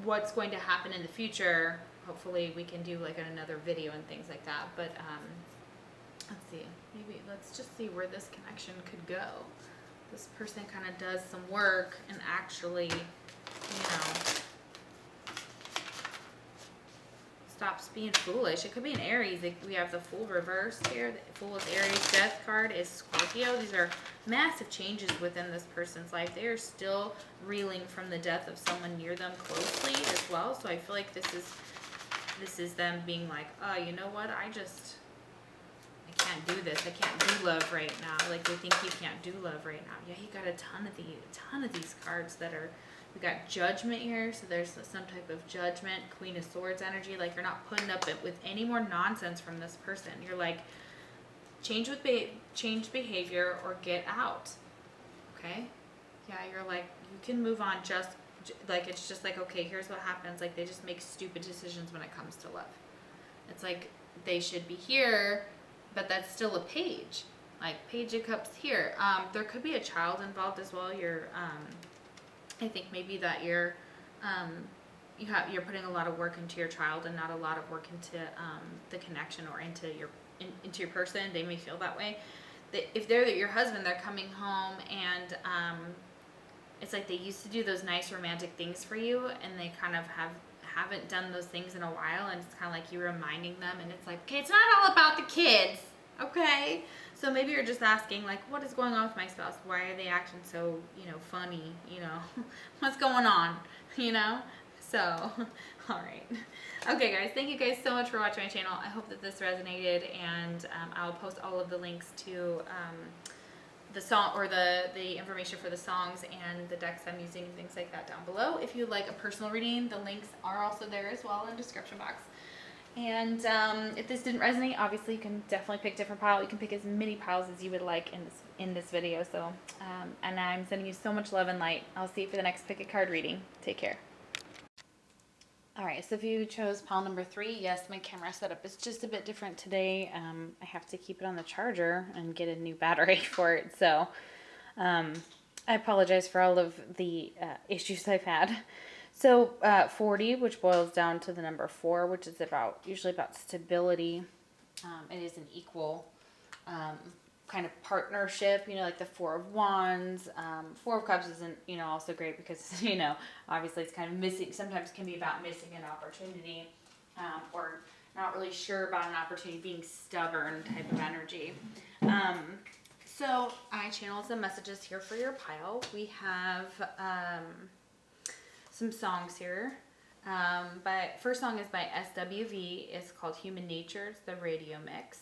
what's going to happen in the future, hopefully we can do like another video and things like that. But let's see. Maybe let's just see where this connection could go. This person kind of does some work and actually, you know, this stops being foolish. It could be an Aries. We have the Fool reversed here. The Fool is Aries. Death card is Scorpio. These are massive changes within this person's life. They are still reeling from the death of someone near them closely as well. So I feel like this is them being like, oh, you know what? I can't do this. I can't do love right now. Like, they think you can't do love right now. Yeah, you got a ton of these cards that are. We got Judgment here, so there's some type of judgment. Queen of Swords energy, like you're not putting up with any more nonsense from this person. You're like, change behavior or get out. Okay? Yeah, you're like, you can move on. Just like, it's just like, okay, here's what happens. Like, they just make stupid decisions when it comes to love. It's like they should be here, but that's still a page. Like Page of Cups here. There could be a child involved as well. I think maybe that you're putting a lot of work into your child and not a lot of work into the connection or into your person. They may feel that way. If they're your husband, they're coming home and it's like they used to do those nice romantic things for you, and they kind of haven't done those things in a while, and it's kind of like you're reminding them, and it's like, okay, it's not all about the kids, okay? So maybe you're just asking, like, what is going on with my spouse? Why are they acting so, funny, what's going on, So, all right. Okay, guys, thank you guys so much for watching my channel. I hope that this resonated, and I'll post all of the links to the song or the information for the songs and the decks I'm using and things like that down below. If you'd like a personal reading, the links are also there as well in the description box. And if this didn't resonate, obviously you can definitely pick a different pile. You can pick as many piles as you would like in this video. So, and I'm sending you so much love and light. I'll see you for the next pick a card reading. Take care. All right, so if you chose pile number 3, yes, my camera setup is just a bit different today. I have to keep it on the charger and get a new battery for it. So I apologize for all of the issues I've had. So 40, which boils down to the number 4, which is usually about stability. It is an equal kind of partnership, like the 4 of Wands. 4 of Cups isn't, also great because, obviously it's kind of missing. Sometimes it can be about missing an opportunity or not really sure about an opportunity, being stubborn type of energy. So I channeled some messages here for your pile. We have some songs here. But first song is by SWV. It's called Human Nature. It's the radio mix.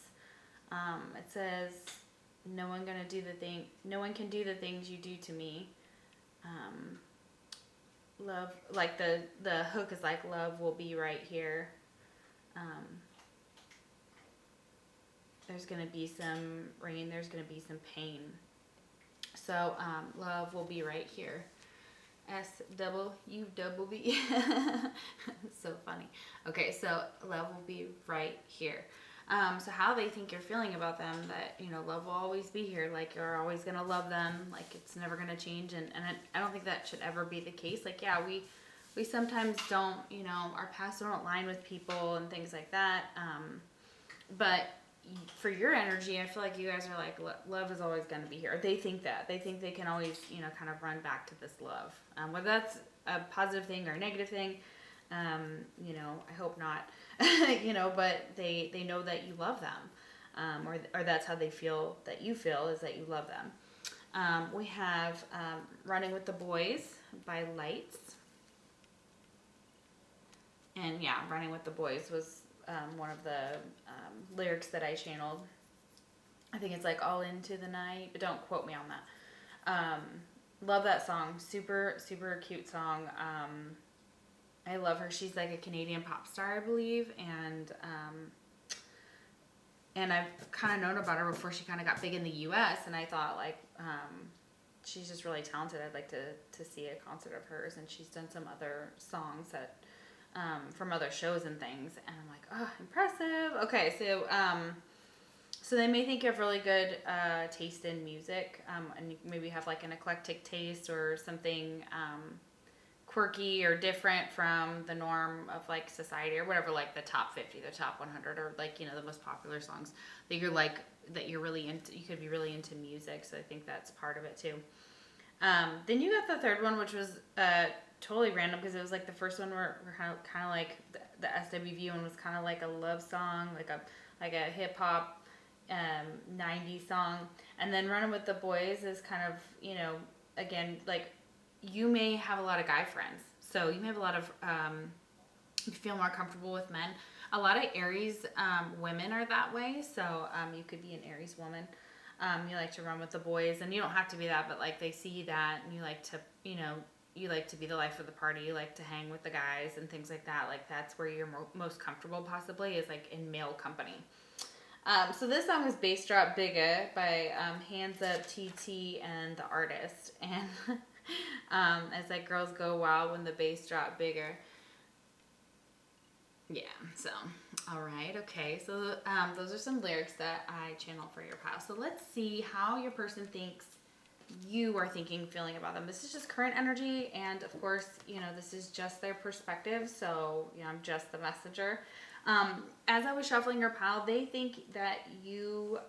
It says, no one can do the things you do to me. Love, like the hook is like, love will be right here. There's gonna be some rain, there's gonna be some pain. So love will be right here. SWV. So funny. Okay, so love will be right here. So how they think you're feeling about them, that, love will always be here, like you're always going to love them, like it's never going to change. And I don't think that should ever be the case. Like, yeah, we sometimes don't, our past don't align with people and things like that. But for your energy, I feel like you guys are like, love is always going to be here. They think that. They think they can always, kind of run back to this love. Whether that's a positive thing or a negative thing, I hope not, but they know that you love them. Or that's how they feel that you feel, is that you love them. We have Running with the Boys by Lights. And yeah, Running with the Boys was one of the lyrics that I channeled. I think it's like All Into the Night, but don't quote me on that. Love that song. Super, super cute song. I love her. She's like a Canadian pop star, I believe. And I've kind of known about her before she kind of got big in the U.S. And I thought, like, she's just really talented. I'd like to see a concert of hers. And she's done some other songs that from other shows and things, and I'm like, oh, impressive. Okay, so they may think you have really good taste in music, and you maybe have like an eclectic taste or something quirky or different from the norm of like society or whatever, like the top 50, the top 100, or like, the most popular songs that you're like, that you're really into. You could be really into music, so I think that's part of it too. Then you got the third one, which was totally random, because it was like the first one we're kind of like the SWV one was kind of like a love song, like a hip hop 90s song. And then Running with the Boys is kind of, you know, again, like you may have a lot of guy friends. So you may have a lot of, you feel more comfortable with men. A lot of Aries women are that way. So you could be an Aries woman. You like to run with the boys, and you don't have to be that, but like they see that, and you like to, you know, you like to be the life of the party. You like to hang with the guys and things like that. Like that's where you're most comfortable, possibly, is like in male company. So this song is Bass Drop Bigger by Hands Up, TT, and The Artist. And as like girls go wild when the bass drop bigger. Yeah, so, all right, okay. So those are some lyrics that I channeled for your pal. So let's see how your person thinks you are thinking, feeling about them. This is just current energy, and of course, you know, this is just their perspective, so, you know, I'm just the messenger. As I was shuffling your pal, they think that you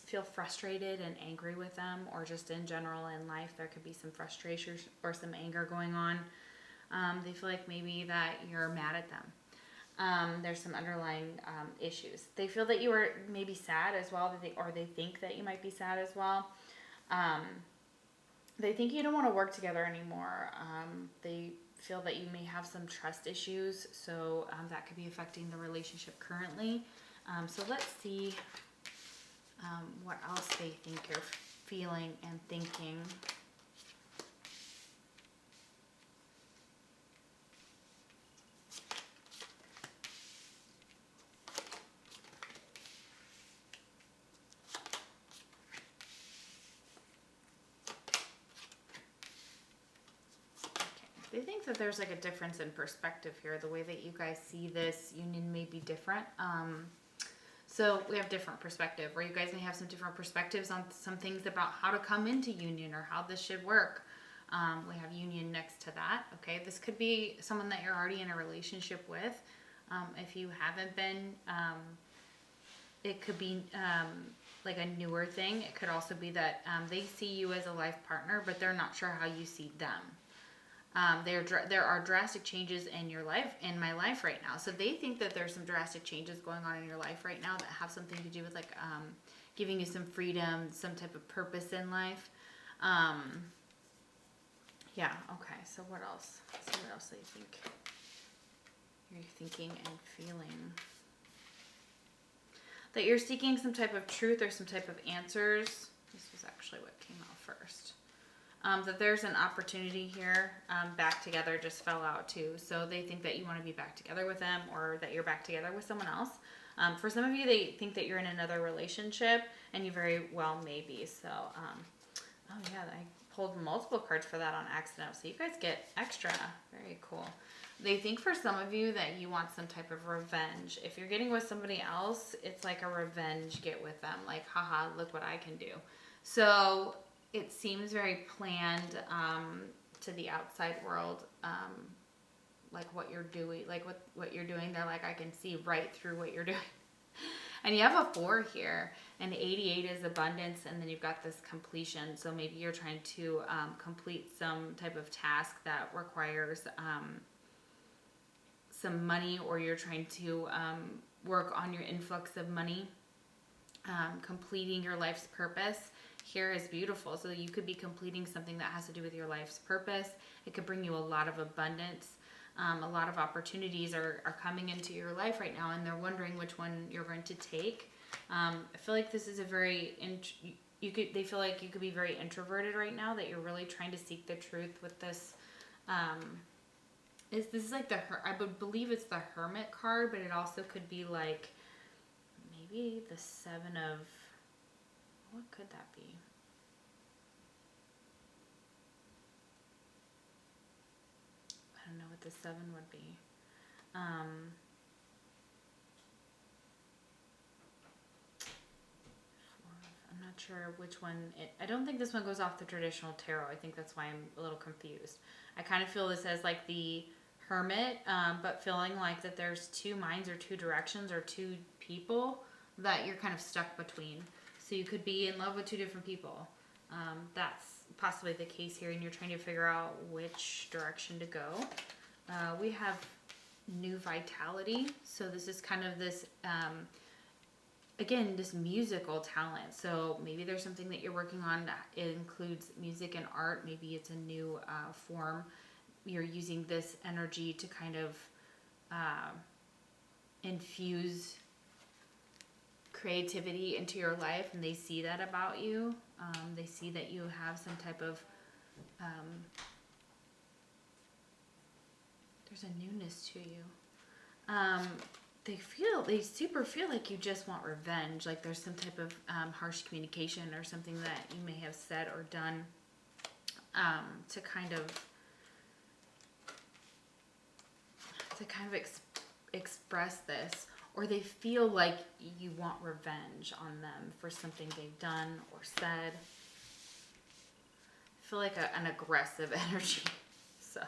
feel frustrated and angry with them, or just in general in life, there could be some frustration or some anger going on. They feel like maybe that you're mad at them. There's some underlying issues. They feel that you are maybe sad as well, or they think that you might be sad as well. They think you don't want to work together anymore. They feel that you may have some trust issues, so that could be affecting the relationship currently. So let's see what else they think you're feeling and thinking. They think that there's like a difference in perspective here. The way that you guys see this union may be different. So we have different perspective, where you guys may have some different perspectives on some things about how to come into union or how this should work. We have union next to that. Okay, this could be someone that you're already in a relationship with. If you haven't been, it could be like a newer thing. It could also be that they see you as a life partner, but they're not sure how you see them. There are drastic changes in your life, in my life right now. So they think that there's some drastic changes going on in your life right now that have something to do with like giving you some freedom, some type of purpose in life. Yeah, okay. So what else? Let's see what else they think you're thinking and feeling. That you're seeking some type of truth or some type of answers. This was actually what came out first. That there's an opportunity here. Back together just fell out too. So they think that you want to be back together with them, or that you're back together with someone else. For some of you, they think that you're in another relationship, and you very well may be. So, oh yeah, I pulled multiple cards for that on accident. So you guys get extra. Very cool. They think for some of you that you want some type of revenge. If you're getting with somebody else, it's like a revenge get with them. Like, haha, look what I can do. So it seems very planned to the outside world, like what you're doing, like what you're doing. They're like, I can see right through what you're doing. And you have a 4 here, and 88 is abundance, and then you've got this completion. So maybe you're trying to complete some type of task that requires some money, or you're trying to work on your influx of money, completing your life's purpose. Here is beautiful. So you could be completing something that has to do with your life's purpose. It could bring you a lot of abundance. A lot of opportunities are coming into your life right now, and they're wondering which one you're going to take. I feel like this is a very, they feel like you could be very introverted right now, that you're really trying to seek the truth with this. This is like I would believe it's the Hermit card, but it also could be like maybe the 7 of, what could that be? I don't know what the 7 would be. I'm not sure which one. I don't think this one goes off the traditional tarot. I think that's why I'm a little confused. I kind of feel this as like the Hermit, but feeling like that there's 2 minds or 2 directions or 2 people that you're kind of stuck between. So you could be in love with 2 different people. That's possibly the case here, and you're trying to figure out which direction to go. We have new vitality. So this is kind of this, again, this musical talent. So maybe there's something that you're working on that includes music and art. Maybe it's a new form. You're using this energy to kind of infuse creativity into your life, and they see that about you. They see that you have some type of there's a newness to you. They super feel like you just want revenge, like there's some type of harsh communication or something that you may have said or done to kind of express this, or they feel like you want revenge on them for something they've done or said. I feel like an aggressive energy. So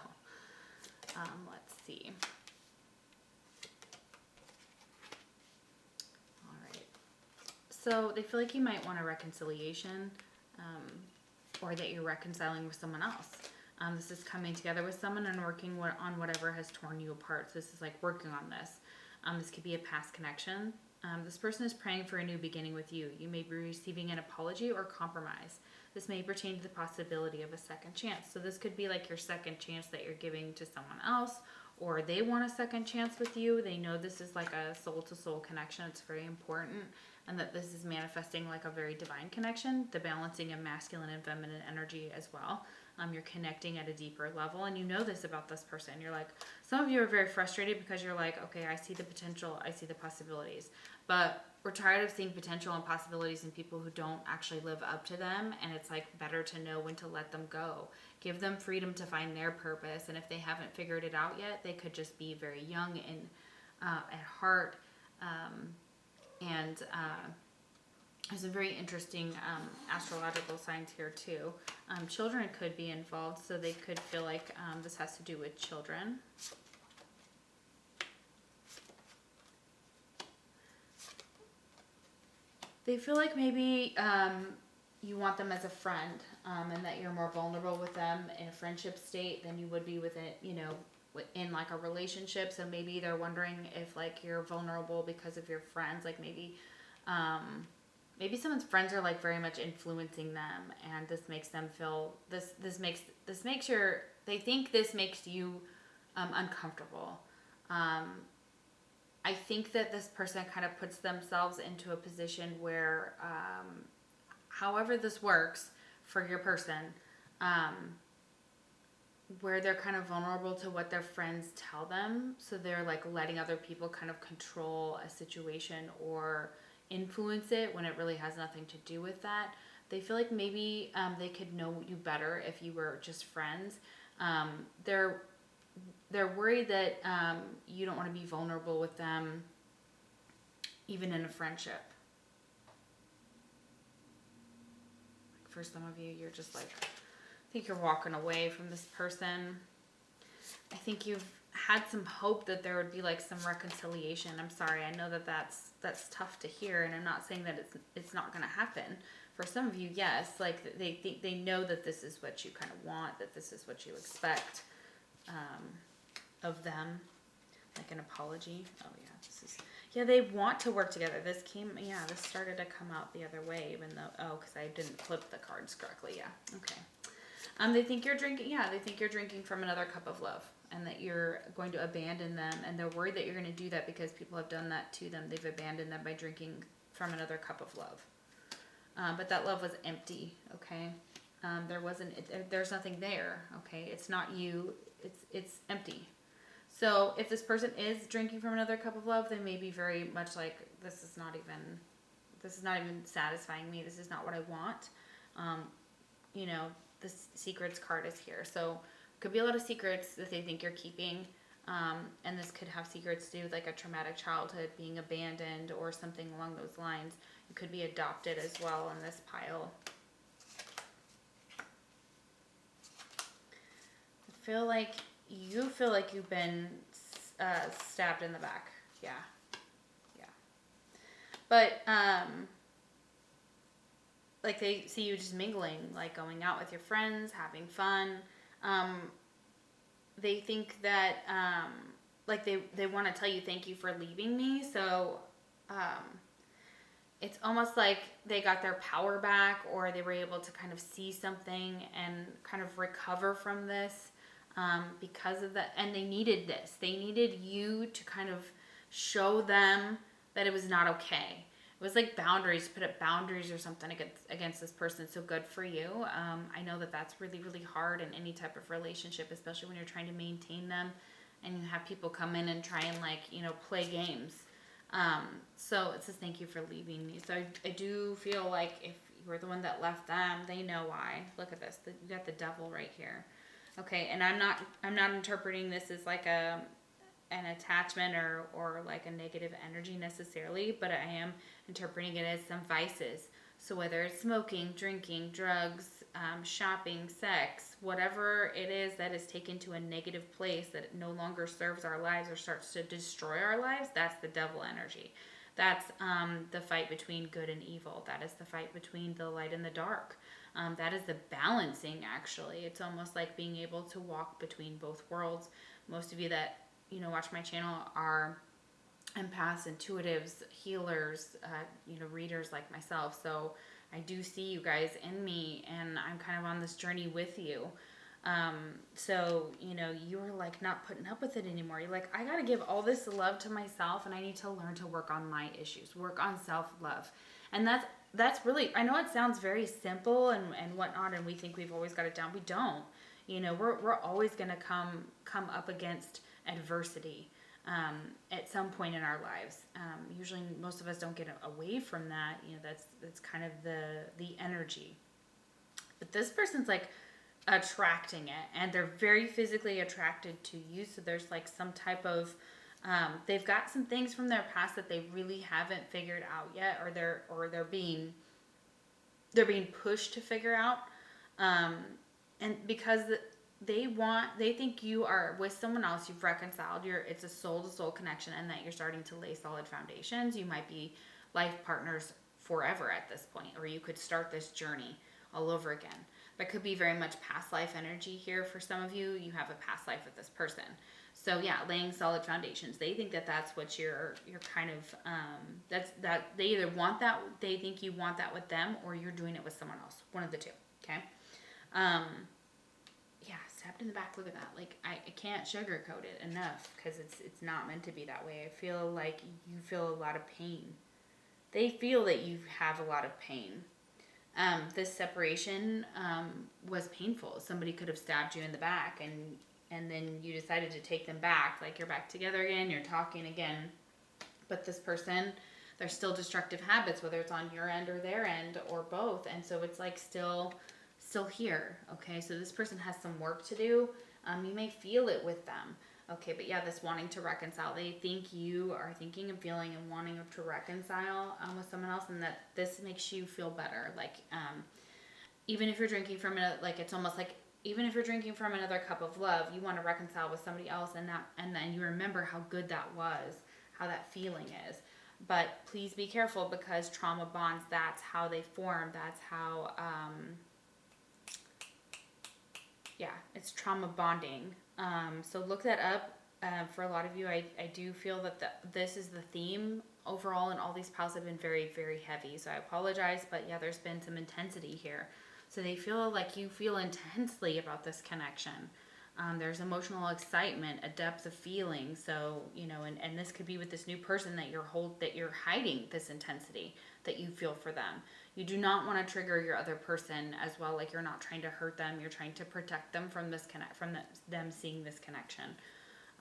let's see. All right. So they feel like you might want a reconciliation, or that you're reconciling with someone else. This is coming together with someone and working on whatever has torn you apart. So this is like working on this. This could be a past connection. This person is praying for a new beginning with you. You may be receiving an apology or compromise. This may pertain to the possibility of a second chance. So this could be like your second chance that you're giving to someone else, or they want a second chance with you. They know this is like a soul-to-soul connection. It's very important, and that this is manifesting like a very divine connection, the balancing of masculine and feminine energy as well. You're connecting at a deeper level, and you know this about this person. You're like, some of you are very frustrated because you're like, okay, I see the potential, I see the possibilities, but we're tired of seeing potential and possibilities in people who don't actually live up to them, and it's like better to know when to let them go. Give them freedom to find their purpose, and if they haven't figured it out yet, they could just be very young and at heart, and there's some very interesting astrological signs here too. Children could be involved, so they could feel like this has to do with children. They feel like maybe you want them as a friend, and that you're more vulnerable with them in a friendship state than you would be with it, in like a relationship. So maybe they're wondering if like you're vulnerable because of your friends, like maybe someone's friends are like very much influencing them, and this makes them feel they think this makes you uncomfortable. I think that this person kind of puts themselves into a position where, however this works for your person, where they're kind of vulnerable to what their friends tell them. So they're like letting other people kind of control a situation or influence it when it really has nothing to do with that. They feel like maybe they could know you better if you were just friends. They're worried that you don't want to be vulnerable with them, even in a friendship. For some of you, you're just like, I think you're walking away from this person. I think you've had some hope that there would be like some reconciliation. I'm sorry, I know that that's tough to hear, and I'm not saying that it's not going to happen. For some of you, yes, like they know that this is what you kind of want, that this is what you expect of them, like an apology. Oh yeah, they want to work together. This started to come out the other way, even though, because I didn't flip the cards correctly. Yeah, okay. They think you're drinking. Yeah, they think you're drinking from another cup of love, and that you're going to abandon them, and they're worried that you're going to do that because people have done that to them. They've abandoned them by drinking from another cup of love. But that love was empty. Okay, there's nothing there. Okay, it's not you. It's empty. So if this person is drinking from another cup of love, they may be very much like, this is not even satisfying me. This is not what I want. The secrets card is here. So it could be a lot of secrets that they think you're keeping. And this could have secrets to do with like a traumatic childhood, being abandoned, or something along those lines. It could be adopted as well in this pile. You feel like you've been stabbed in the back. Yeah. But like they see you just mingling, like going out with your friends, having fun. They think that like they want to tell you thank you for leaving me. So it's almost like they got their power back, or they were able to kind of see something and kind of recover from this because of that. And they needed this. They needed you to kind of show them that it was not okay. It was like boundaries, put up boundaries or something against this person. So good for you. I know that that's really, really hard in any type of relationship, especially when you're trying to maintain them and you have people come in and try and, like, you know, play games. So it says, thank you for leaving me. So I do feel like if you were the one that left them, they know why. Look at this. You got the devil right here. Okay. And I'm not interpreting this as like an attachment or like a negative energy necessarily, but I am interpreting it as some vices. So whether it's smoking, drinking, drugs, shopping, sex, whatever it is that is taken to a negative place that no longer serves our lives or starts to destroy our lives, that's the devil energy. That's the fight between good and evil. That is the fight between the light and the dark. That is the balancing, actually. It's almost like being able to walk between both worlds. Most of you that watch my channel are empaths, intuitives, healers, readers like myself. So I do see you guys in me, and I'm kind of on this journey with you. So, you're like not putting up with it anymore. You're like, I got to give all this love to myself, and I need to learn to work on my issues, work on self-love. And that's really, I know it sounds very simple and whatnot, and we think we've always got it down. We don't. We're always going to come up against adversity at some point in our lives. Usually most of us don't get away from that. That's kind of the energy. But this person's like attracting it, and they're very physically attracted to you. So there's like some type of they've got some things from their past that they really haven't figured out yet, or they're being pushed to figure out. And because they think you are with someone else, you've reconciled, it's a soul-to-soul connection, and that you're starting to lay solid foundations. You might be life partners forever at this point, or you could start this journey all over again. That could be very much past life energy here for some of you. You have a past life with this person. So yeah, laying solid foundations. They think that that's what you're kind of, that they either want that, they think you want that with them, or you're doing it with someone else. One of the two, okay? Yeah, stabbed in the back. Look at that. Like, I can't sugarcoat it enough, because it's not meant to be that way. I feel like you feel a lot of pain. They feel that you have a lot of pain. This separation was painful. Somebody could have stabbed you in the back, and then you decided to take them back. Like, you're back together again, you're talking again. But this person, there's still destructive habits, whether it's on your end or their end or both. And so it's like still here. Okay, so this person has some work to do. You may feel it with them. Okay, but yeah, this wanting to reconcile. They think you are thinking and feeling and wanting to reconcile with someone else, and that this makes you feel better. Like, even if you're drinking from it's almost like even if you're drinking from another cup of love, you want to reconcile with somebody else, and then you remember how good that was, how that feeling is. But please be careful, because trauma bonds, that's how they form. That's how, it's trauma bonding. So look that up. For a lot of you, I do feel that this is the theme overall, and all these piles have been very, very heavy. So I apologize, but yeah, there's been some intensity here. So they feel like you feel intensely about this connection. There's emotional excitement, a depth of feeling. So, and this could be with this new person that you're hiding this intensity that you feel for them. You do not want to trigger your other person as well. Like, you're not trying to hurt them. You're trying to protect them from them seeing this connection.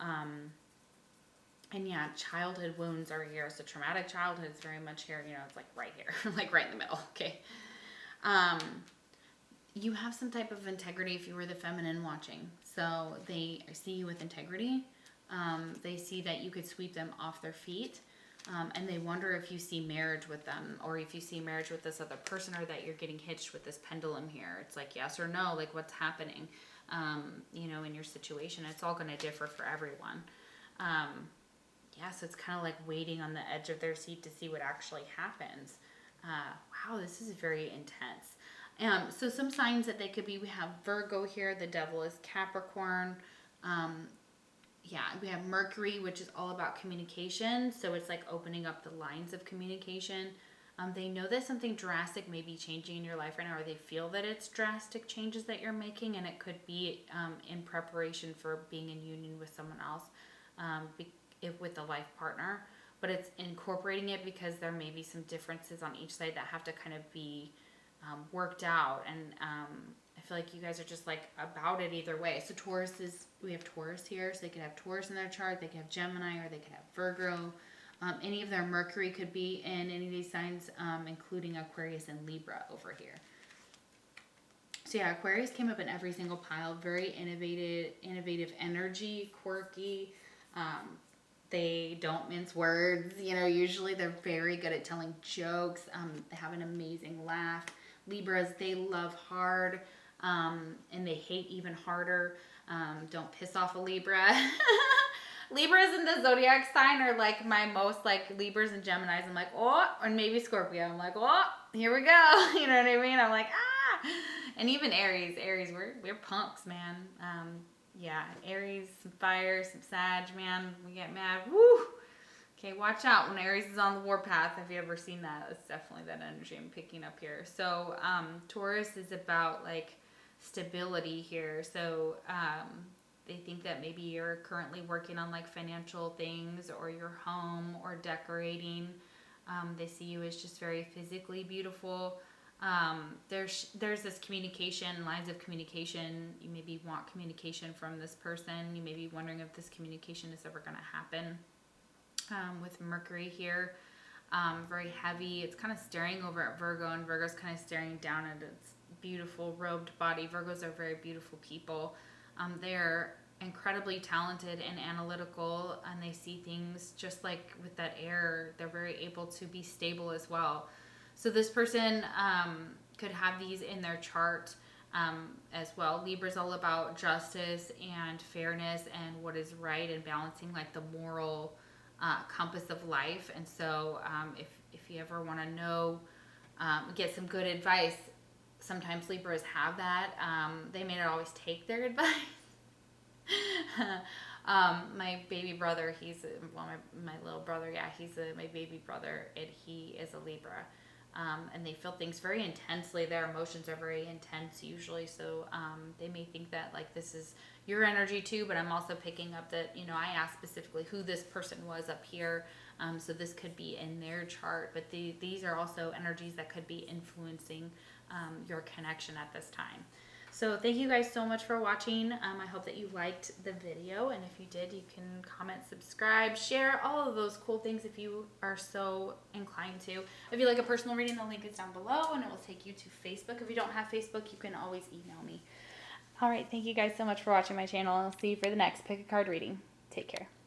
And yeah, childhood wounds are here. So traumatic childhood is very much here. It's like right here, like right in the middle. Okay. You have some type of integrity if you were the feminine watching. So they see you with integrity. They see that you could sweep them off their feet. And they wonder if you see marriage with them, or if you see marriage with this other person, or that you're getting hitched with this pendulum here. It's like yes or no, like what's happening, in your situation. It's all going to differ for everyone. So it's kind of like waiting on the edge of their seat to see what actually happens. Wow, this is very intense. So some signs that they could be, we have Virgo here, the devil is Capricorn. yeah, we have Mercury, which is all about communication. So it's like opening up the lines of communication. They know that something drastic may be changing in your life right now, or they feel that it's drastic changes that you're making, and it could be in preparation for being in union with someone else, with a life partner. But it's incorporating it because there may be some differences on each side that have to kind of be worked out. And I feel like you guys are just like about it either way. So we have Taurus here, so they could have Taurus in their chart, they could have Gemini, or they could have Virgo. Any of their Mercury could be in any of these signs, including Aquarius and Libra over here. So yeah, Aquarius came up in every single pile. Very innovative energy, quirky. They don't mince words. You know, usually they're very good at telling jokes. They have an amazing laugh. Libras, they love hard, and they hate even harder. Don't piss off a Libra. Libras in the zodiac sign are like my most, like Libras and Geminis. I'm like, oh, or maybe Scorpio. I'm like, oh, here we go. You know what I mean? I'm like, ah. And even Aries, we're punks, man. Yeah, Aries, some fire, some Sag, man. We get mad. Woo. Okay, watch out when Aries is on the warpath. Have you ever seen that? It's definitely that energy I'm picking up here. So Taurus is about like stability here. So they think that maybe you're currently working on like financial things, or your home, or decorating. They see you as just very physically beautiful. There's this communication, lines of communication. You maybe want communication from this person. You may be wondering if this communication is ever going to happen. With Mercury here, very heavy. It's kind of staring over at Virgo, and Virgo's kind of staring down at its beautiful robed body. Virgos are very beautiful people. They're incredibly talented and analytical, and they see things just like with that air. They're very able to be stable as well. So this person could have these in their chart as well. Libra's all about justice and fairness and what is right, and balancing like the moral compass of life. And so if you ever want to know, get some good advice, sometimes Libras have that. They may not always take their advice. My baby brother, my little brother, yeah, he's my baby brother, and he is a Libra. And they feel things very intensely. Their emotions are very intense usually. So they may think that like this is your energy too, but I'm also picking up that, you know, I asked specifically who this person was up here. So this could be in their chart, but these are also energies that could be influencing your connection at this time. So thank you guys so much for watching. I hope that you liked the video, and if you did, you can comment, subscribe, share, all of those cool things if you are so inclined to. If you like a personal reading, the link is down below, and it will take you to Facebook. If you don't have Facebook, you can always email me. All right, thank you guys so much for watching my channel. I'll see you for the next Pick a Card reading. Take care.